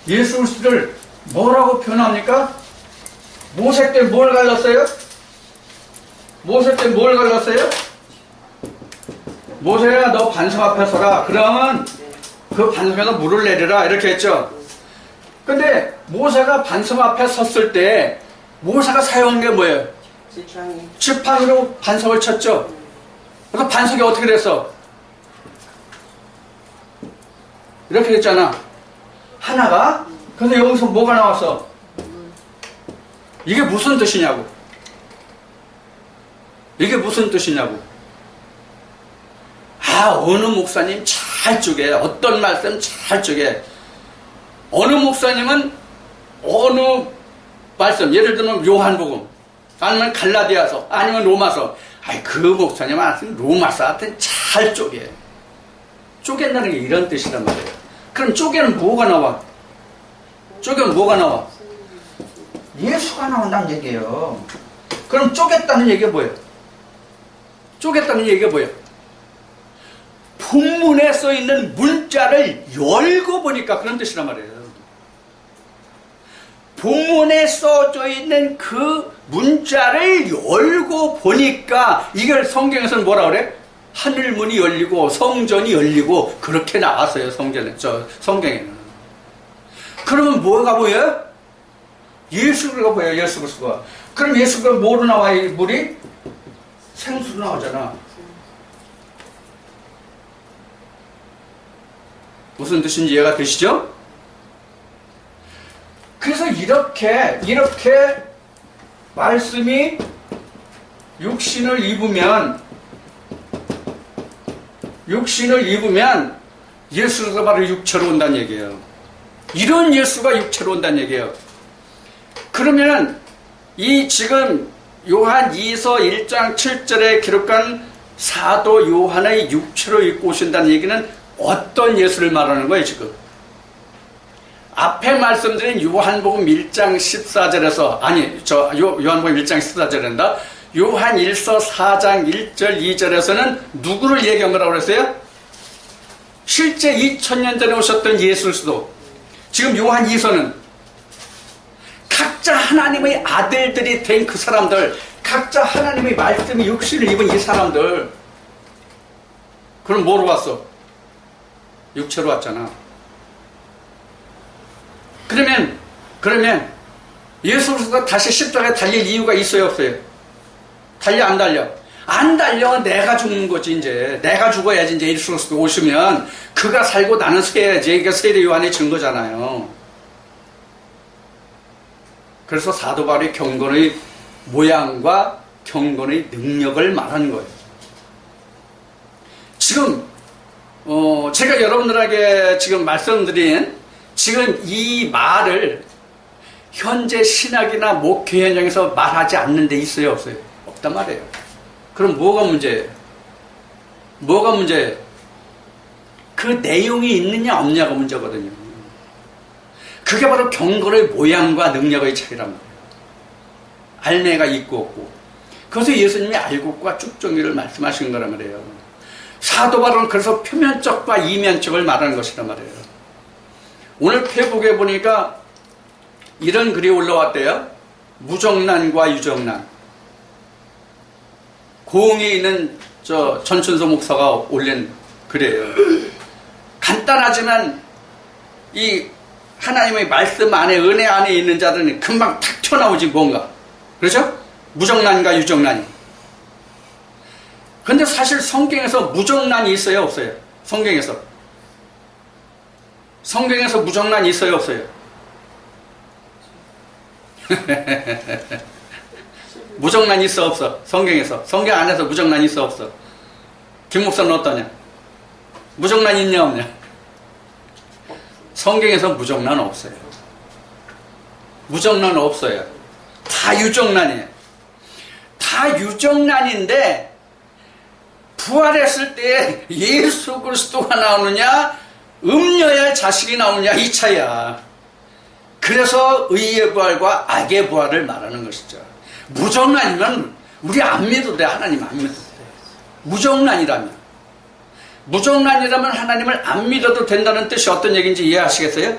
예수 그리스도를 뭐라고 표현합니까? 모세 때 뭘 갈랐어요? 모세야, 너 반석 앞에 서라. 그러면 그 반석에서 물을 내리라. 이렇게 했죠. 근데 모세가 반석 앞에 섰을 때 모세가 사용한 게 뭐예요? 지팡이로 반석을 쳤죠. 그래서 반석이 어떻게 됐어? 이렇게 됐잖아. 하나가. 그래서 여기서 뭐가 나왔어? 이게 무슨 뜻이냐고. 어느 목사님 잘 쪼개. 어떤 말씀 잘 쪼개. 어느 목사님은 어느 말씀, 예를 들면 요한복음, 아니면 갈라디아서, 아니면 로마서. 그 목사님 말씀 로마서한테 잘 쪼개. 쪼갠다는 게 이런 뜻이란 말이에요. 그럼 쪼개는 뭐가 나와? 예수가 나온다는 얘기예요. 그럼 쪼갰다는 얘기가 뭐예요? 본문에 써있는 문자를 열고 보니까 그런 뜻이란 말이에요. 본문에 써져 있는 그 문자를 열고 보니까 이걸 성경에서는 뭐라 그래? 하늘문이 열리고 성전이 열리고 그렇게 나왔어요. 성경에는. 그러면 뭐가 보여요? 예수 그리스도가 보여요. 예수 그리스도가. 그럼 예수 그리스도가 뭐로 나와? 이 물이? 생수로 나오잖아. 무슨 뜻인지 이해가 되시죠? 그래서 이렇게 말씀이 육신을 입으면 예수가 바로 육체로 온다는 얘기예요. 이런 예수가 육체로 온다는 얘기예요. 그러면 이 지금 요한 2서 1장 7절에 기록한 사도 요한의 육체로 입고 오신다는 얘기는 어떤 예수를 말하는 거예요, 지금? 앞에 말씀드린 요한복음 1장 14절에서, 요한복음 1장 14절인다. 요한 1서 4장 1절 2절에서는 누구를 얘기한 거라고 그랬어요? 실제 2000년 전에 오셨던 예수 그리스도. 지금 요한 2서는 각자 하나님의 아들들이 된 그 사람들, 각자 하나님의 말씀이 육신을 입은 이 사람들. 그럼 뭐로 왔어? 육체로 왔잖아. 그러면 예수 그리스도가 다시 십자가에 달릴 이유가 있어요, 없어요? 달려, 안 달려? 안 달려. 내가 죽는 거지, 이제. 내가 죽어야지, 이제 예수 그리스도 오시면 그가 살고 나는 서야지. 이게 세례 요한이 준 거잖아요. 그래서 사도 바울이 경건의 모양과 경건의 능력을 말하는 거예요. 지금 제가 여러분들에게 지금 말씀드린 지금 이 말을 현재 신학이나 목회 현장에서 말하지 않는 데 있어요, 없어요? 없단 말이에요. 그럼 뭐가 문제예요? 뭐가 문제예요? 그 내용이 있느냐 없느냐가 문제거든요. 그게 바로 경건의 모양과 능력의 차이란 말이에요. 알매가 있고 없고. 그래서 예수님이 알곡과 쭉정이를 말씀하신 거란 말이에요. 사도 바울은 그래서 표면적과 이면적을 말하는 것이란 말이에요. 오늘 페북에 보니까 이런 글이 올라왔대요. 무정란과 유정란. 고흥에 있는 전춘서 목사가 올린 글이에요. 간단하지만 이 하나님의 말씀 안에, 은혜 안에 있는 자들은 금방 탁 튀어나오지 뭔가. 그렇죠? 무정란과 유정란이. 근데 사실 성경에서 무정란이 있어요, 없어요? 성경에서 무정란이 있어요, 없어요? 무정란이 있어, 없어? 성경에서. 성경 안에서 무정란이 있어, 없어? 김 목사는 어떠냐? 무정란 있냐, 없냐? 성경에서 무정란 없어요. 무정란 없어요. 다 유정란이에요. 다 유정란인데 부활했을 때 예수 그리스도가 나오느냐 음녀의 자식이 나오느냐 이 차이야. 그래서 의의 부활과 악의 부활을 말하는 것이죠. 무정란이면 우리 안 믿어도 돼. 하나님 안 믿어도 돼. 무정란이라면 하나님을 안 믿어도 된다는 뜻이 어떤 얘기인지 이해하시겠어요?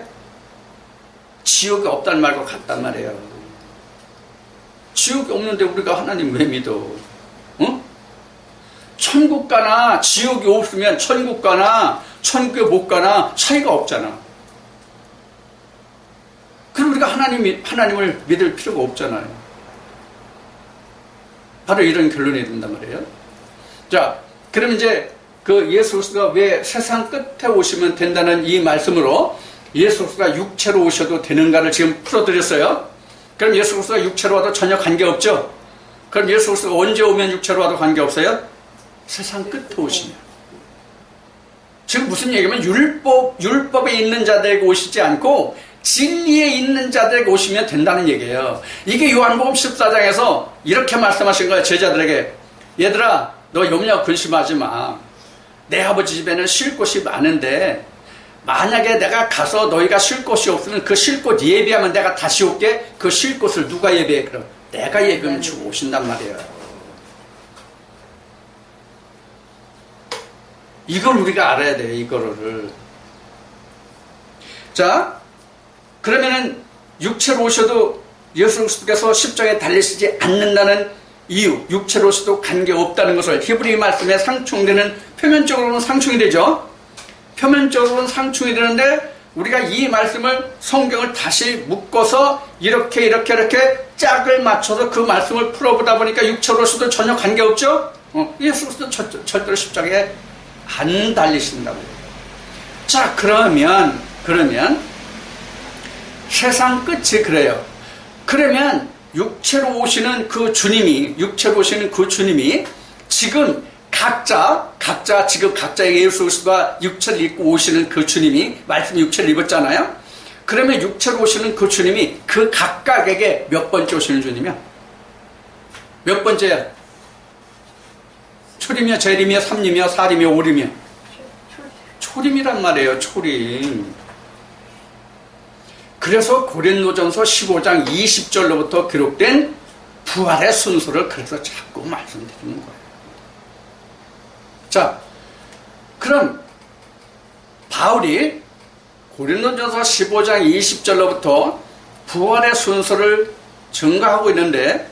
지옥이 없다는 말과 같단 말이에요. 지옥이 없는데 우리가 하나님 왜 믿어? 응? 천국 가나 지옥이 없으면 천국 가나 천국에 못 가나 차이가 없잖아. 그럼 우리가 하나님을 믿을 필요가 없잖아요. 바로 이런 결론이 된단 말이에요. 자, 그럼 이제 그 예수 그리스도가 왜 세상 끝에 오시면 된다는 이 말씀으로 예수 그리스도가 육체로 오셔도 되는가를 지금 풀어드렸어요. 그럼 예수 그리스도가 육체로 와도 전혀 관계없죠? 그럼 예수 그리스도가 언제 오면 육체로 와도 관계없어요? 세상 끝에 오시면. 지금 무슨 얘기냐면 율법에 있는 자들에게 오시지 않고 진리에 있는 자들에게 오시면 된다는 얘기예요. 이게 요한복음 14장에서 이렇게 말씀하신 거예요. 제자들에게. 얘들아, 너 염려 근심하지 마. 내 아버지 집에는 쉴 곳이 많은데 만약에 내가 가서 너희가 쉴 곳이 없으면 그 쉴 곳 예비하면 내가 다시 올게. 그 쉴 곳을 누가 예비해? 그럼 내가 예비하면 주고 오신단 말이에요. 이걸 우리가 알아야 돼요. 이거를. 자, 그러면은 육체로 오셔도 예수 그리스도께서 십자가에 달리시지 않는다는 이유, 육체로서도 관계없다는 것을 히브리 말씀에 상충되는, 표면적으로는 상충이 되죠. 표면적으로는 상충이 되는데 우리가 이 말씀을, 성경을 다시 묶어서 이렇게 짝을 맞춰서 그 말씀을 풀어보다 보니까 육체로서도 전혀 관계없죠. 예수 그리스도 절대로 십자가에 안 달리신다고요. 자, 그러면 세상 끝이 그래요. 그러면 육체로 오시는 그 주님이 지금 각자 예수 그리스도가 육체를 입고 오시는 그 주님이, 말씀 육체를 입었잖아요. 그러면 육체로 오시는 그 주님이 그 각각에게 몇 번째 오시는 주님이야? 몇 번째야? 초림이야, 재림이야, 삼림이야, 사림이야, 오림이야? 초림이란 말이에요. 초림. 그래서 고린도전서 15장 20절로부터 기록된 부활의 순서를 그래서 자꾸 말씀드리는 거예요. 자, 그럼 바울이 고린도전서 15장 20절로부터 부활의 순서를 증거하고 있는데,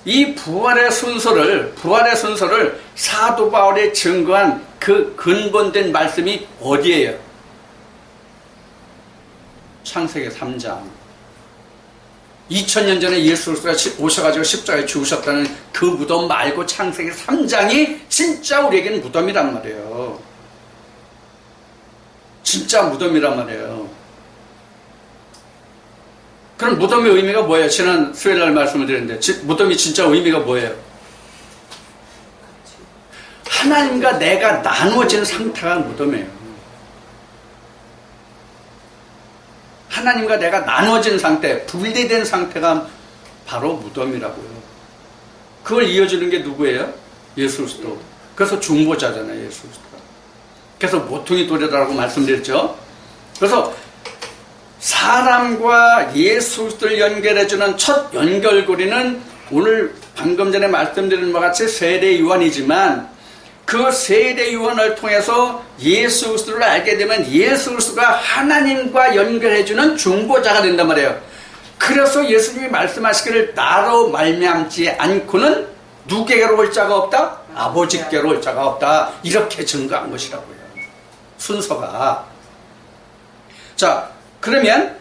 이 부활의 순서를 사도 바울이 증거한 그 근본된 말씀이 어디예요? 창세기 3장. 2000년 전에 예수 그리스도가 오셔가지고 십자가에 죽으셨다는 그 무덤 말고 창세기 3장이 진짜 우리에게는 무덤이란 말이에요. 진짜 무덤이란 말이에요. 그럼 무덤의 의미가 뭐예요? 지난 수요일날 말씀을 드렸는데 무덤이 진짜 의미가 뭐예요? 하나님과 내가 나누어진 상태가 무덤이에요. 하나님과 내가 나누어진 상태, 분리된 상태가 바로 무덤이라고요. 그걸 이어주는 게 누구예요? 예수 그리스도. 그래서 중보자잖아요, 예수 그리스도가. 그래서 모퉁이 돌이라고 말씀드렸죠. 그래서 사람과 예수 그리스도를 연결해주는 첫 연결고리는 오늘 방금 전에 말씀드린 바와 같이 세례 요한이지만, 그 세례 요한을 통해서 예수 그리스도를 알게 되면 예수 그리스도가 하나님과 연결해주는 중보자가 된단 말이에요. 그래서 예수님이 말씀하시기를 나로 말미암지 않고는 누구에게로 올 자가 없다? 아버지께로 올 자가 없다. 이렇게 증거한 것이라고요. 순서가. 자, 그러면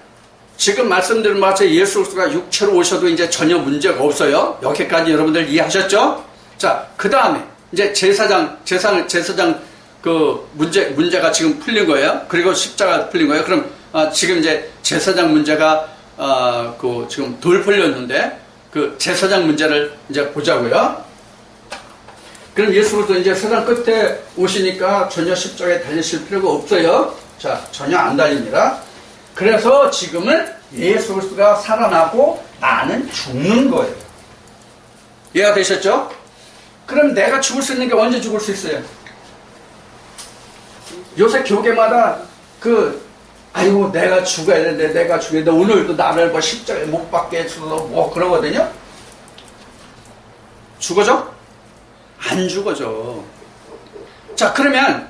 지금 말씀드린 바와 같이 예수 그리스도가 육체로 오셔도 이제 전혀 문제가 없어요. 여기까지 여러분들 이해하셨죠? 자, 그 다음에 이제 제사장 그 문제가 지금 풀린 거예요. 그리고 십자가 풀린 거예요. 그럼 지금 이제 제사장 문제가 그 지금 덜 풀렸는데 그 제사장 문제를 이제 보자고요. 그럼 예수 그리스도 이제 세상 끝에 오시니까 전혀 십자가에 달리실 필요가 없어요. 자, 전혀 안 달립니다. 그래서 지금은 예수 그리스도가 살아나고 나는 죽는 거예요. 이해가 되셨죠? 그럼 내가 죽을 수 있는 게 언제 죽을 수 있어요? 요새 교계마다 아이고 내가 죽어야 되는데 오늘도 나를 뭐 십자가에 못 박게 해서 뭐 그러거든요. 죽어져? 안 죽어져. 자, 그러면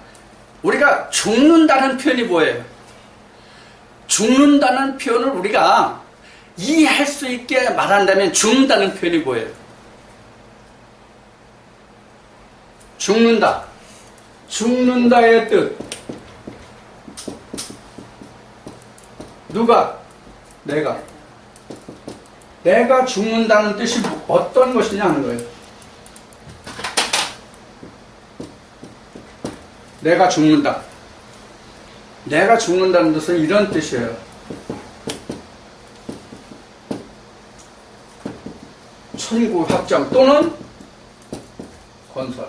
우리가 죽는다는 표현이 뭐예요? 죽는다는 표현을 우리가 이해할 수 있게 말한다면 죽는다는 표현이 뭐예요? 죽는다의 뜻. 누가? 내가 죽는다는 뜻이 어떤 것이냐 하는 거예요. 내가 죽는다. 내가 죽는다는 뜻은 이런 뜻이에요. 천국 확장 또는 건설.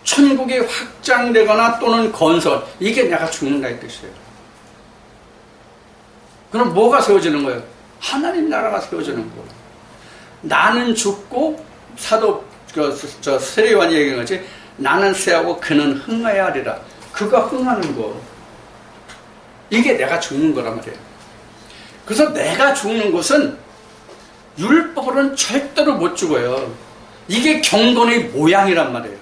천국이 확장되거나 또는 건설. 이게 내가 죽는다의 뜻이에요. 그럼 뭐가 세워지는 거예요? 하나님 나라가 세워지는 거예요. 나는 죽고 세례 요한이 얘기한 거지. 나는 쇠하고 그는 흥하여야 하리라. 그가 흥하는 거. 이게 내가 죽는 거란 말이에요. 그래서 내가 죽는 것은 율법으로는 절대로 못 죽어요. 이게 경건의 모양이란 말이에요.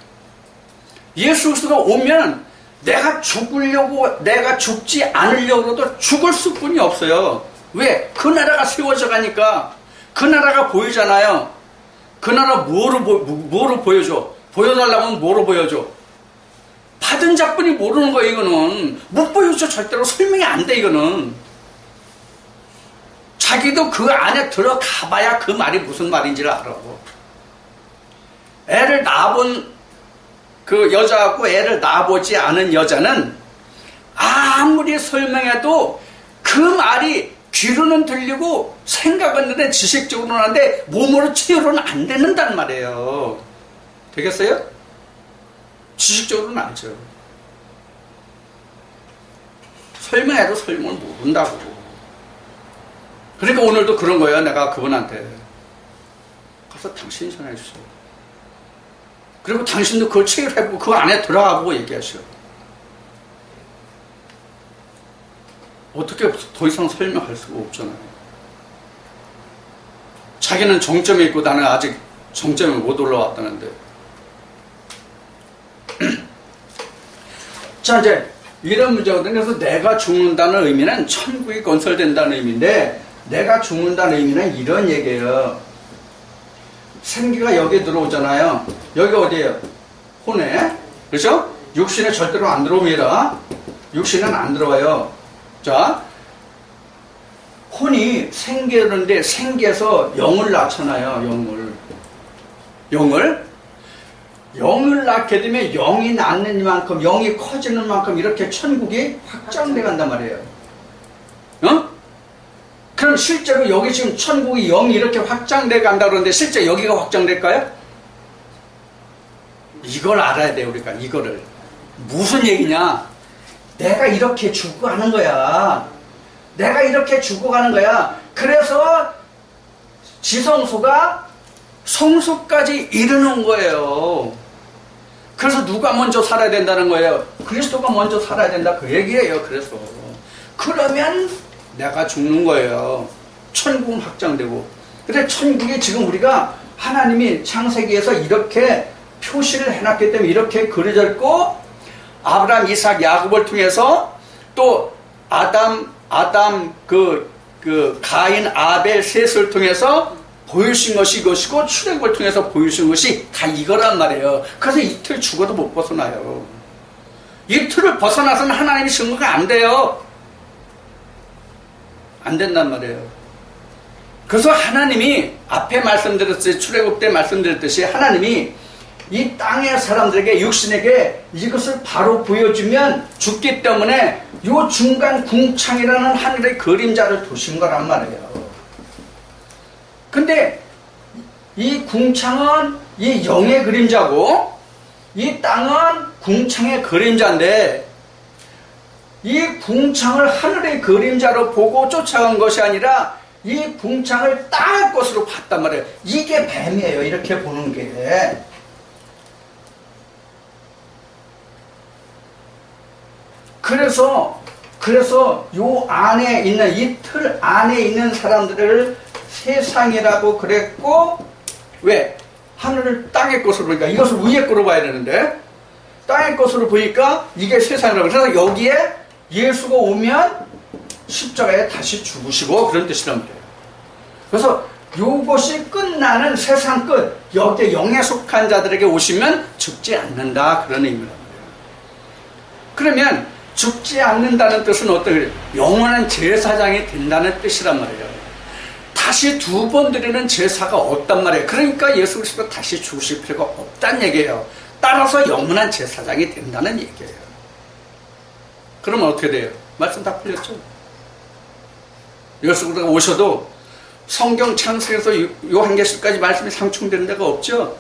예수 그리스도가 오면 내가 죽으려고, 내가 죽지 않으려고 해도 죽을 수뿐이 없어요. 왜? 그 나라가 세워져 가니까. 그 나라가 보이잖아요. 그 나라 뭐로 보여줘? 보여달라고 하면 뭐로 보여줘? 받은 자뿐이 모르는 거예요, 이거는. 못 보여줘, 절대로. 설명이 안 돼, 이거는. 자기도 그 안에 들어가 봐야 그 말이 무슨 말인지를 알아. 애를 낳아본 그 여자하고 애를 낳아보지 않은 여자는 아무리 설명해도 그 말이 귀로는 들리고 생각은 드는데 지식적으로는 하는데 몸으로 체험은 안 되는단 말이에요. 되겠어요? 지식적으로는 알죠. 설명해도 설명을 모른다고. 그러니까 오늘도 그런 거예요. 내가 그분한테 가서 당신이 전화해 주세요. 그리고 당신도 그걸 체결해보고 그 안에 들어가보고 얘기하셔. 어떻게 더 이상 설명할 수가 없잖아요. 자기는 정점에 있고 나는 아직 정점에 못 올라왔다는데. 자, 이제 이런 문제거든요. 그래서 내가 죽는다는 의미는 천국이 건설된다는 의미인데, 내가 죽는다는 의미는 이런 얘기예요. 생기가 여기 들어오잖아요. 여기 어디예요? 혼에. 그렇죠? 육신에 절대로 안 들어옵니다. 육신은 안 들어와요. 자, 혼이 생기는데 생기에서 영을 낳잖아요. 영을 낳게 되면 영이 낳는 만큼, 영이 커지는 만큼 이렇게 천국이 확장돼 간단 말이에요. 어? 그럼 실제로 여기 지금 천국이 영이 이렇게 확장돼 간다 그러는데 실제 여기가 확장될까요? 이걸 알아야 돼요, 우리가. 이거를. 무슨 얘기냐? 내가 이렇게 죽어가는 거야. 내가 이렇게 죽어가는 거야. 그래서 지성소가 성소까지 이르는 거예요. 그래서 누가 먼저 살아야 된다는 거예요? 그리스도가 먼저 살아야 된다, 그 얘기예요. 그래서 그러면 내가 죽는 거예요. 천국은 확장되고. 근데 천국이 지금 우리가 하나님이 창세기에서 이렇게 표시를 해놨기 때문에 이렇게 그려져 있고, 아브라함, 이삭, 야곱을 통해서 또 아담 가인, 아벨, 셋을 통해서 보여주신 것이 이것이고, 출애굽을 통해서 보여주신 것이 다 이거란 말이에요. 그래서 이틀 죽어도 못 벗어나요. 이틀을 벗어나서는 하나님이 증거가 안 돼요. 안 된단 말이에요. 그래서 하나님이 앞에 말씀드렸듯이, 출애굽 때 말씀드렸듯이 하나님이 이 땅의 사람들에게, 육신에게 이것을 바로 보여주면 죽기 때문에 요 중간 궁창이라는 하늘의 그림자를 두신 거란 말이에요. 근데 이 궁창은 이 영의 그림자고 이 땅은 궁창의 그림자인데, 이 궁창을 하늘의 그림자로 보고 쫓아간 것이 아니라 이 궁창을 땅의 것으로 봤단 말이에요. 이게 뱀이에요. 이렇게 보는 게. 그래서 요 안에 있는, 이 틀 안에 있는 사람들을 세상이라고 그랬고, 왜? 하늘을 땅의 것으로 보니까 이것을 위의 거로 봐야 되는데, 땅의 것으로 보니까 이게 세상이라고. 그래서 여기에 예수가 오면 십자가에 다시 죽으시고 그런 뜻이란 말이에요. 그래서 요것이 끝나는 세상 끝, 여기에 영에 속한 자들에게 오시면 죽지 않는다, 그런 의미란 말이에요. 그러면 죽지 않는다는 뜻은 어떻게, 영원한 제사장이 된다는 뜻이란 말이에요. 다시 두 번 드리는 제사가 없단 말이에요. 그러니까 예수 그리스도 다시 죽으실 필요가 없다는 얘기예요. 따라서 영원한 제사장이 된다는 얘기예요. 그러면 어떻게 돼요? 말씀 다 풀렸죠? 예수 그리스도가 오셔도 성경 창세에서 요한계시까지 말씀이 상충되는 데가 없죠?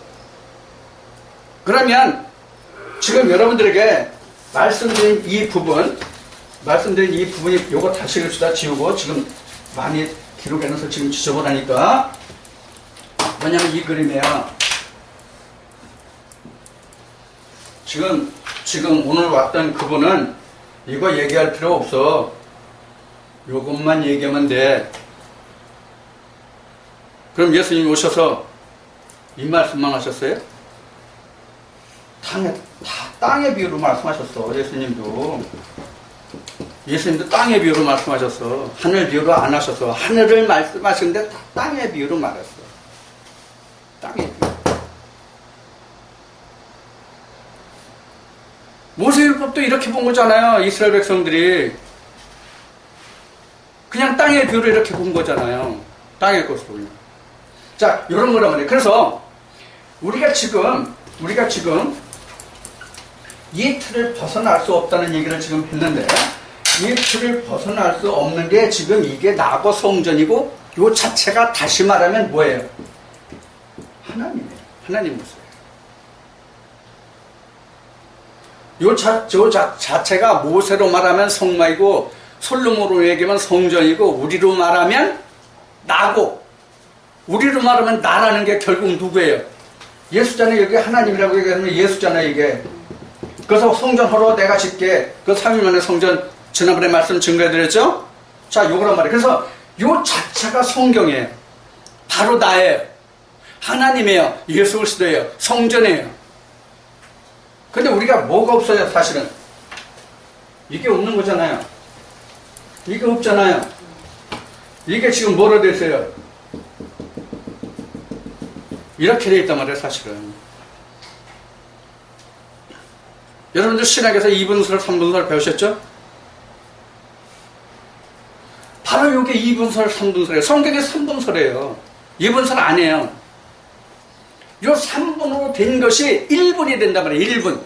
그러면 지금 여러분들에게 말씀드린 이 부분이 요거 다시 읽읍시다. 지우고, 지금 많이 기록해놔서 지금 지저분하니까. 뭐냐면 이 그림이에요. 지금 오늘 왔던 그분은 이거 얘기할 필요 없어. 요것만 얘기하면 돼. 그럼 예수님이 오셔서 이 말씀만 하셨어요? 땅에 다 땅의 비유로 말씀하셨어. 예수님도 땅의 비유로 말씀하셨어. 하늘 비유로 안 하셔서 하늘을 말씀하시는데 땅의 비유로 말했어. 땅의 비유. 모세율법도 이렇게 본 거잖아요. 이스라엘 백성들이 그냥 땅의 비유로 이렇게 본 거잖아요. 땅의 것으로. 자, 이런 거란 말이에요. 그래서 우리가 지금 이 틀을 벗어날 수 없다는 얘기를 지금 했는데, 이 틀을 벗어날 수 없는 게 지금 이게 나고 성전이고, 요 자체가 다시 말하면 뭐예요? 하나님이에요. 하나님 모습이에요. 요 자체가 모세로 말하면 성막이고, 솔로몬으로 얘기하면 성전이고, 우리로 말하면 나고, 우리로 말하면 나라는 게 결국 누구예요? 예수잖아요. 여기 하나님이라고 얘기하면 예수잖아요, 이게. 그래서 성전하러 내가 짓게, 그 3일 만에 성전, 지난번에 말씀 증거해드렸죠? 자, 요거란 말이에요. 그래서 요 자체가 성경이에요. 바로 나예요. 하나님이에요. 예수 그리스도예요. 성전이에요. 근데 우리가 뭐가 없어요, 사실은? 이게 없는 거잖아요. 이게 없잖아요. 이게 지금 뭐로 됐어요? 이렇게 돼 있단 말이에요, 사실은. 여러분들 신학에서 2분설, 3분설 배우셨죠? 바로 이게 2분설, 3분설이에요. 성경에 3분설이에요. 2분설 아니에요. 요 3분으로 된 것이 1분이 된단 말이에요. 1분.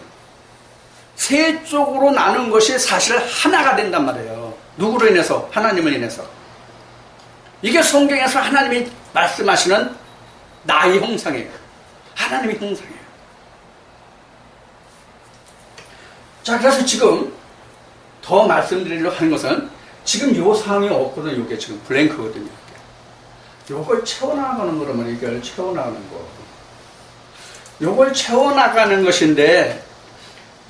세 쪽으로 나눈 것이 사실 하나가 된단 말이에요. 누구로 인해서? 하나님을 인해서. 이게 성경에서 하나님이 말씀하시는 나의 형상이에요. 하나님의 형상이에요. 자, 그래서 지금 더 말씀드리려고 하는 것은 지금 요 상황이 없거든요. 요게 지금 블랭크거든요. 요걸 채워나가는 거란 말이에요. 이걸 채워나가는 거. 요걸 채워나가는 것인데,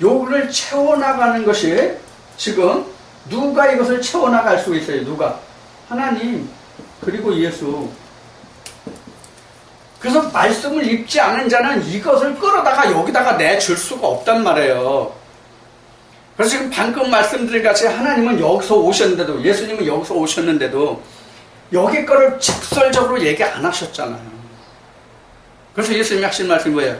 요거를 채워나가는 것이 지금 누가 이것을 채워나갈 수 있어요? 누가? 하나님, 그리고 예수. 그래서 말씀을 읽지 않은 자는 이것을 끌어다가 여기다가 내줄 수가 없단 말이에요. 그래서 지금 방금 말씀드린 같이 하나님은 여기서 오셨는데도, 예수님은 여기서 오셨는데도 여기 거를 직설적으로 얘기 안 하셨잖아요. 그래서 예수님이 하신 말씀이 뭐예요?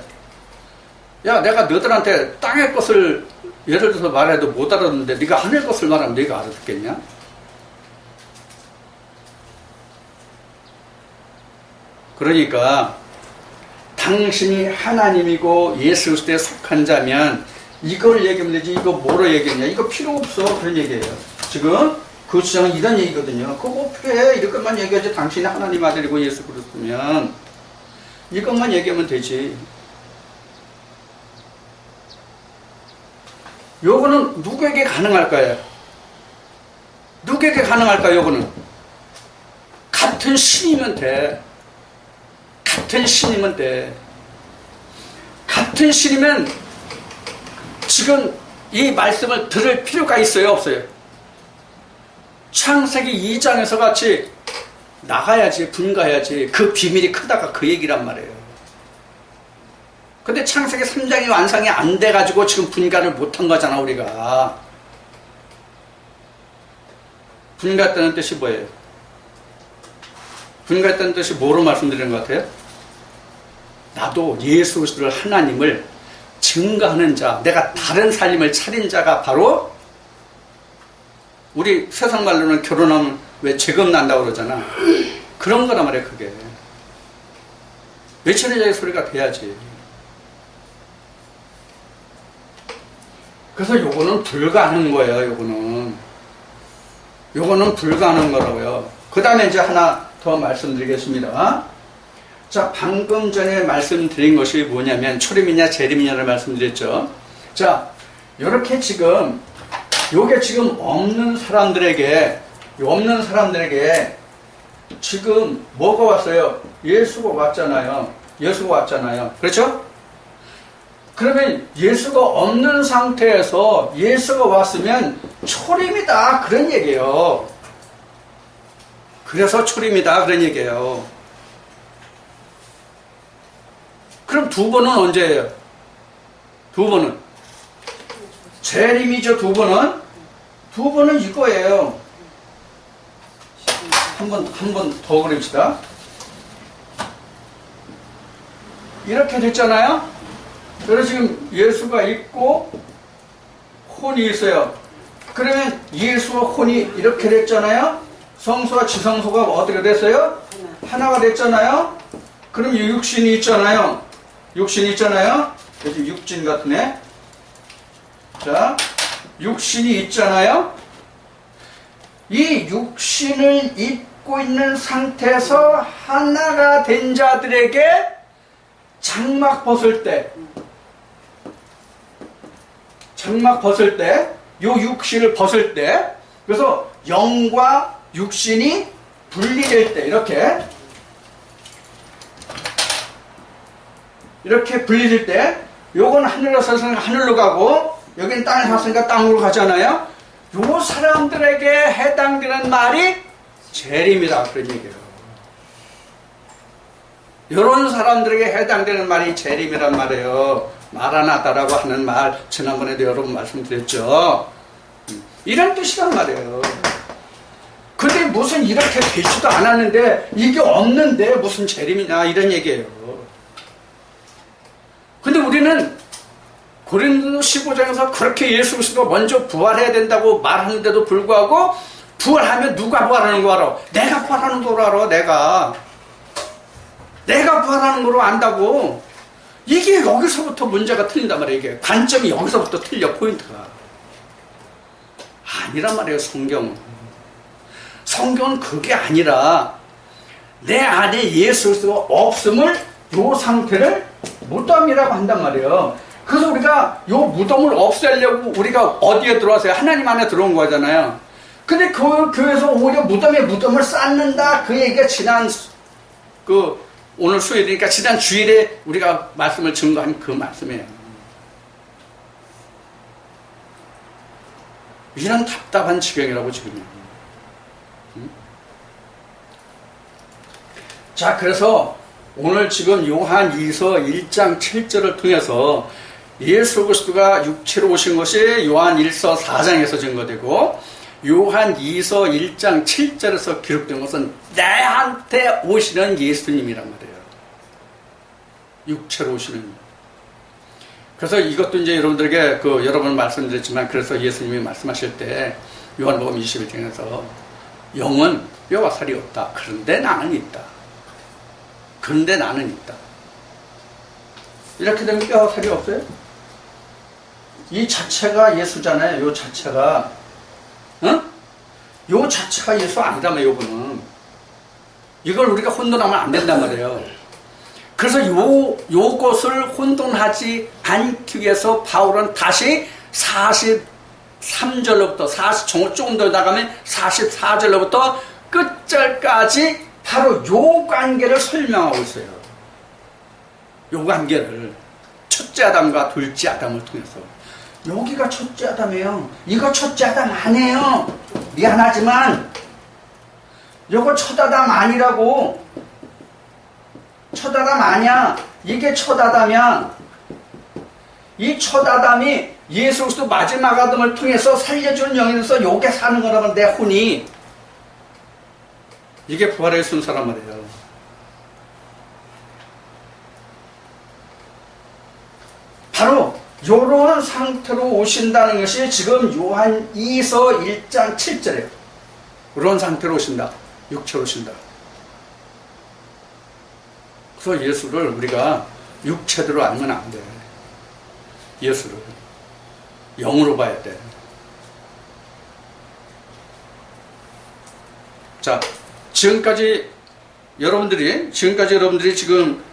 야, 내가 너희들한테 땅의 것을 예를 들어서 말해도 못 알아듣는데 네가 하늘 것을 말하면 네가 알아듣겠냐? 그러니까 당신이 하나님이고 예수 그리스도에 속한 자면 이걸 얘기하면 되지, 이거 뭐로 얘기했냐, 이거 필요 없어, 그런 얘기예요. 지금 그 주장은 이런 얘기거든요. 그거 뭐 필요해, 이것만 얘기하지. 당신이 하나님 아들이고 예수 그리스도면 이것만 얘기하면 되지. 요거는 누구에게 가능할까요? 누구에게 가능할까요? 요거는 같은 신이면 돼. 같은 신이면 돼. 같은 신이면 지금 이 말씀을 들을 필요가 있어요, 없어요? 창세기 2장에서 같이 나가야지, 분가해야지. 그 비밀이 크다가 그 얘기란 말이에요. 근데 창세기 3장이 완성이 안 돼가지고 지금 분가를 못한 거잖아, 우리가. 분가했다는 뜻이 뭐예요? 분가했다는 뜻이 뭐로 말씀드리는 것 같아요? 나도 예수 그리스도를, 하나님을 증거하는 자, 내가 다른 살림을 차린 자가 바로, 우리 세상 말로는 결혼하면 왜 죄금 난다고 그러잖아. 그런 거란 말이에요, 그게. 외치는 자의 소리가 돼야지. 그래서 요거는 불가능한 거예요, 요거는 불가능한 거라고요. 그 다음에 이제 하나 더 말씀드리겠습니다. 자, 방금 전에 말씀드린 것이 뭐냐면, 초림이냐 재림이냐를 말씀드렸죠. 자, 요렇게 지금, 요게 지금 없는 사람들에게 지금 뭐가 왔어요? 예수가 왔잖아요. 그렇죠? 그러면 예수가 없는 상태에서 예수가 왔으면 초림이다, 그런 얘기예요. 그래서 초림이다, 그런 얘기예요. 그럼 두 번은 언제예요? 두 번은 재림이죠. 두 번은 이거예요. 한 번 더 그립시다. 이렇게 됐잖아요. 그래서 지금 예수가 있고 혼이 있어요. 그러면 예수와 혼이 이렇게 됐잖아요. 성소와 지성소가 어떻게 됐어요? 하나가 됐잖아요. 그럼 육신이 있잖아요. 그래서 육신 같으네. 자, 육신이 있잖아요. 이 육신을 입고 있는 상태에서 하나가 된 자들에게 장막 벗을 때, 요 육신을 벗을 때, 그래서 영과 육신이 분리될 때, 이렇게 분리될 때, 요건 하늘로 섰으니까 하늘로 가고, 여기는 땅에 섰으니까 땅으로 가잖아요. 요 사람들에게 해당되는 말이 재림이다, 그런 얘기예요. 요런 사람들에게 해당되는 말이 재림이란 말이에요. 마라나다라고 하는 말, 지난번에도 여러 번 말씀드렸죠. 이런 뜻이란 말이에요. 근데 무슨 이렇게 되지도 않았는데, 이게 없는데 무슨 재림이냐, 이런 얘기예요. 근데 우리는 고린도서 15장에서 그렇게 예수 그리스도가 먼저 부활해야 된다고 말하는데도 불구하고, 부활하면 누가 부활하는 거 알아? 내가 부활하는 걸 알아. 내가 부활하는 걸로 안다고. 이게 여기서부터 문제가 틀린단 말이에요. 이게 관점이 여기서부터 틀려, 포인트가. 아니란 말이에요. 성경은 그게 아니라 내 안에 예수 그리스도가 없음을, 요 상태를 무덤이라고 한단 말이에요. 그래서 우리가 요 무덤을 없애려고 우리가 어디에 들어왔어요? 하나님 안에 들어온 거잖아요. 근데 그 교회에서 오히려 무덤을 쌓는다, 그 얘기가 지난 오늘 수요일이니까 지난 주일에 우리가 말씀을 증거한 그 말씀이에요. 이런 답답한 지경이라고 지금요. 자, 그래서 오늘 지금 요한 2서 1장 7절을 통해서 예수 그리스도가 육체로 오신 것이 요한 1서 4장에서 증거되고, 요한 2서 1장 7절에서 기록된 것은 내한테 오시는 예수님이란 말이에요. 육체로 오시는. 그래서 이것도 이제 여러분들에게 여러 번 말씀드렸지만, 그래서 예수님이 말씀하실 때 요한복음 21장에서 영은 뼈와 살이 없다. 그런데 나는 있다. 이렇게 되면 뼈와 살이 없어요? 이 자체가 예수잖아요. 요 자체가. 요 자체가 예수 아니라며, 요거는. 이걸 우리가 혼돈하면 안 된단 말이에요. 그래서 요것을 혼돈하지 않기 위해서 바울은 다시 43절로부터, 조금 더 나가면 44절로부터 끝절까지 바로 요 관계를 설명하고 있어요. 요 관계를. 첫째 아담과 둘째 아담을 통해서. 여기가 첫째 아담이에요. 이거 첫째 아담 아니에요. 미안하지만 이거 첫 아담 아니라고. 첫 아담 아니야. 이게 첫 아담이야. 이 첫 아담이 예수 그리스도 마지막 아담을 통해서 살려주는 영이면서 요게 사는 거라면 내 혼이. 이게 부활의 순서란 말이에요. 바로 요런 상태로 오신다는 것이 지금 요한 2서 1장 7절이에요. 그런 상태로 오신다. 육체로 오신다. 그래서 예수를 우리가 육체대로 알면 안 돼. 예수를 영으로 봐야 돼. 자, 지금까지 여러분들이 지금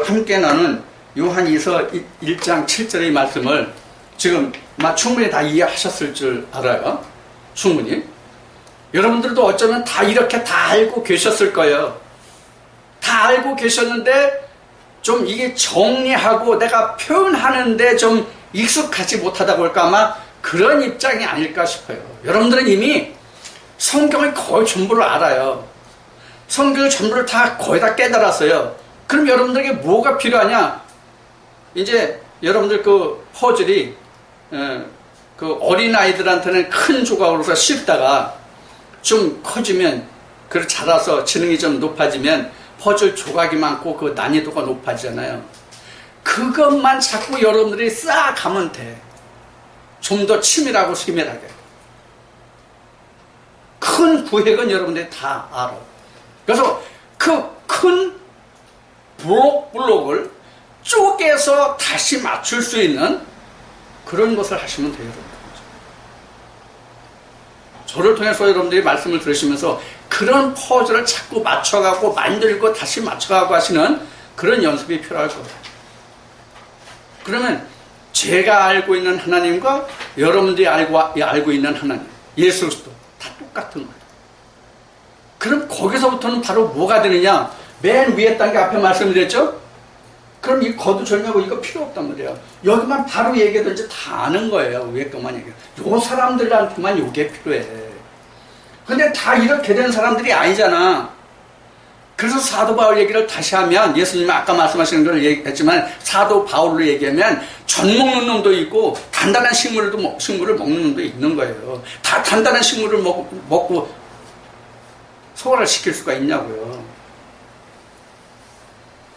함께 나눈 요한 2서 1장 7절의 말씀을 지금 충분히 다 이해하셨을 줄 알아요. 충분히. 여러분들도 어쩌면 다 이렇게 다 알고 계셨을 거예요. 다 알고 계셨는데 좀 이게 정리하고 내가 표현하는데 좀 익숙하지 못하다고 할까, 아마 그런 입장이 아닐까 싶어요. 여러분들은 이미 성경을 거의 전부를 알아요. 성경을 전부를 다 거의 다 깨달았어요. 그럼 여러분들에게 뭐가 필요하냐? 이제 여러분들 퍼즐이 그 어린아이들한테는 큰 조각으로서 씹다가 좀 커지면, 그 자라서 지능이 좀 높아지면 퍼즐 조각이 많고 그 난이도가 높아지잖아요. 그것만 자꾸 여러분들이 싹 가면 돼. 좀 더 치밀하고 세밀하게. 큰 구획은 여러분들이 다 알아. 그래서 그 큰 블록을 쪼개서 다시 맞출 수 있는 그런 것을 하시면 돼요, 여러분. 저를 통해서 여러분들이 말씀을 들으시면서 그런 퍼즐을 자꾸 맞춰가고 만들고 다시 맞춰가고 하시는 그런 연습이 필요할 거예요. 그러면 제가 알고 있는 하나님과 여러분들이 알고 있는 하나님, 예수 그리스도 다 똑같은 거예요. 그럼 거기서부터는 바로 뭐가 되느냐? 맨 위에 단계 앞에 말씀드렸죠? 그럼 이 거두절미하고 이거 필요 없단 말이에요. 여기만 바로 얘기하든지 다 아는 거예요. 위에 것만 얘기해. 요 사람들한테만 요게 필요해. 근데 다 이렇게 된 사람들이 아니잖아. 그래서 사도 바울 얘기를 다시 하면, 예수님이 아까 말씀하시는 걸 얘기했지만 사도 바울로 얘기하면 전 먹는 놈도 있고 단단한 식물을 먹는 놈도 있는 거예요. 다 단단한 식물을 먹고 소화를 시킬 수가 있냐고요.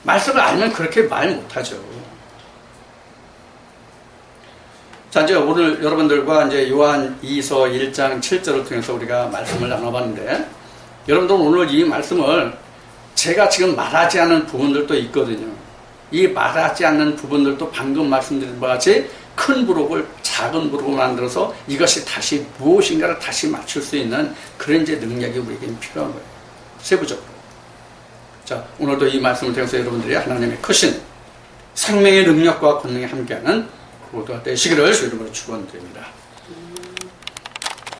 말씀을 알면 그렇게 말 못하죠. 자, 이제 오늘 여러분들과 이제 요한 2서 1장 7절을 통해서 우리가 말씀을 나눠봤는데, 여러분들 오늘 이 말씀을 제가 지금 말하지 않은 부분들도 있거든요. 이 말하지 않는 부분들도 방금 말씀드린 바와 같이 큰 부록을 작은 부록을 만들어서 이것이 다시 무엇인가를 다시 맞출 수 있는 그런 이제 능력이 우리에게 필요한 거예요. 세부적으로. 자, 오늘도 이 말씀을 통해서 여러분들이 하나님의 크신 생명의 능력과 권능이 함께하는 모두가 되시기를 주의 이름으로 축원드립니다.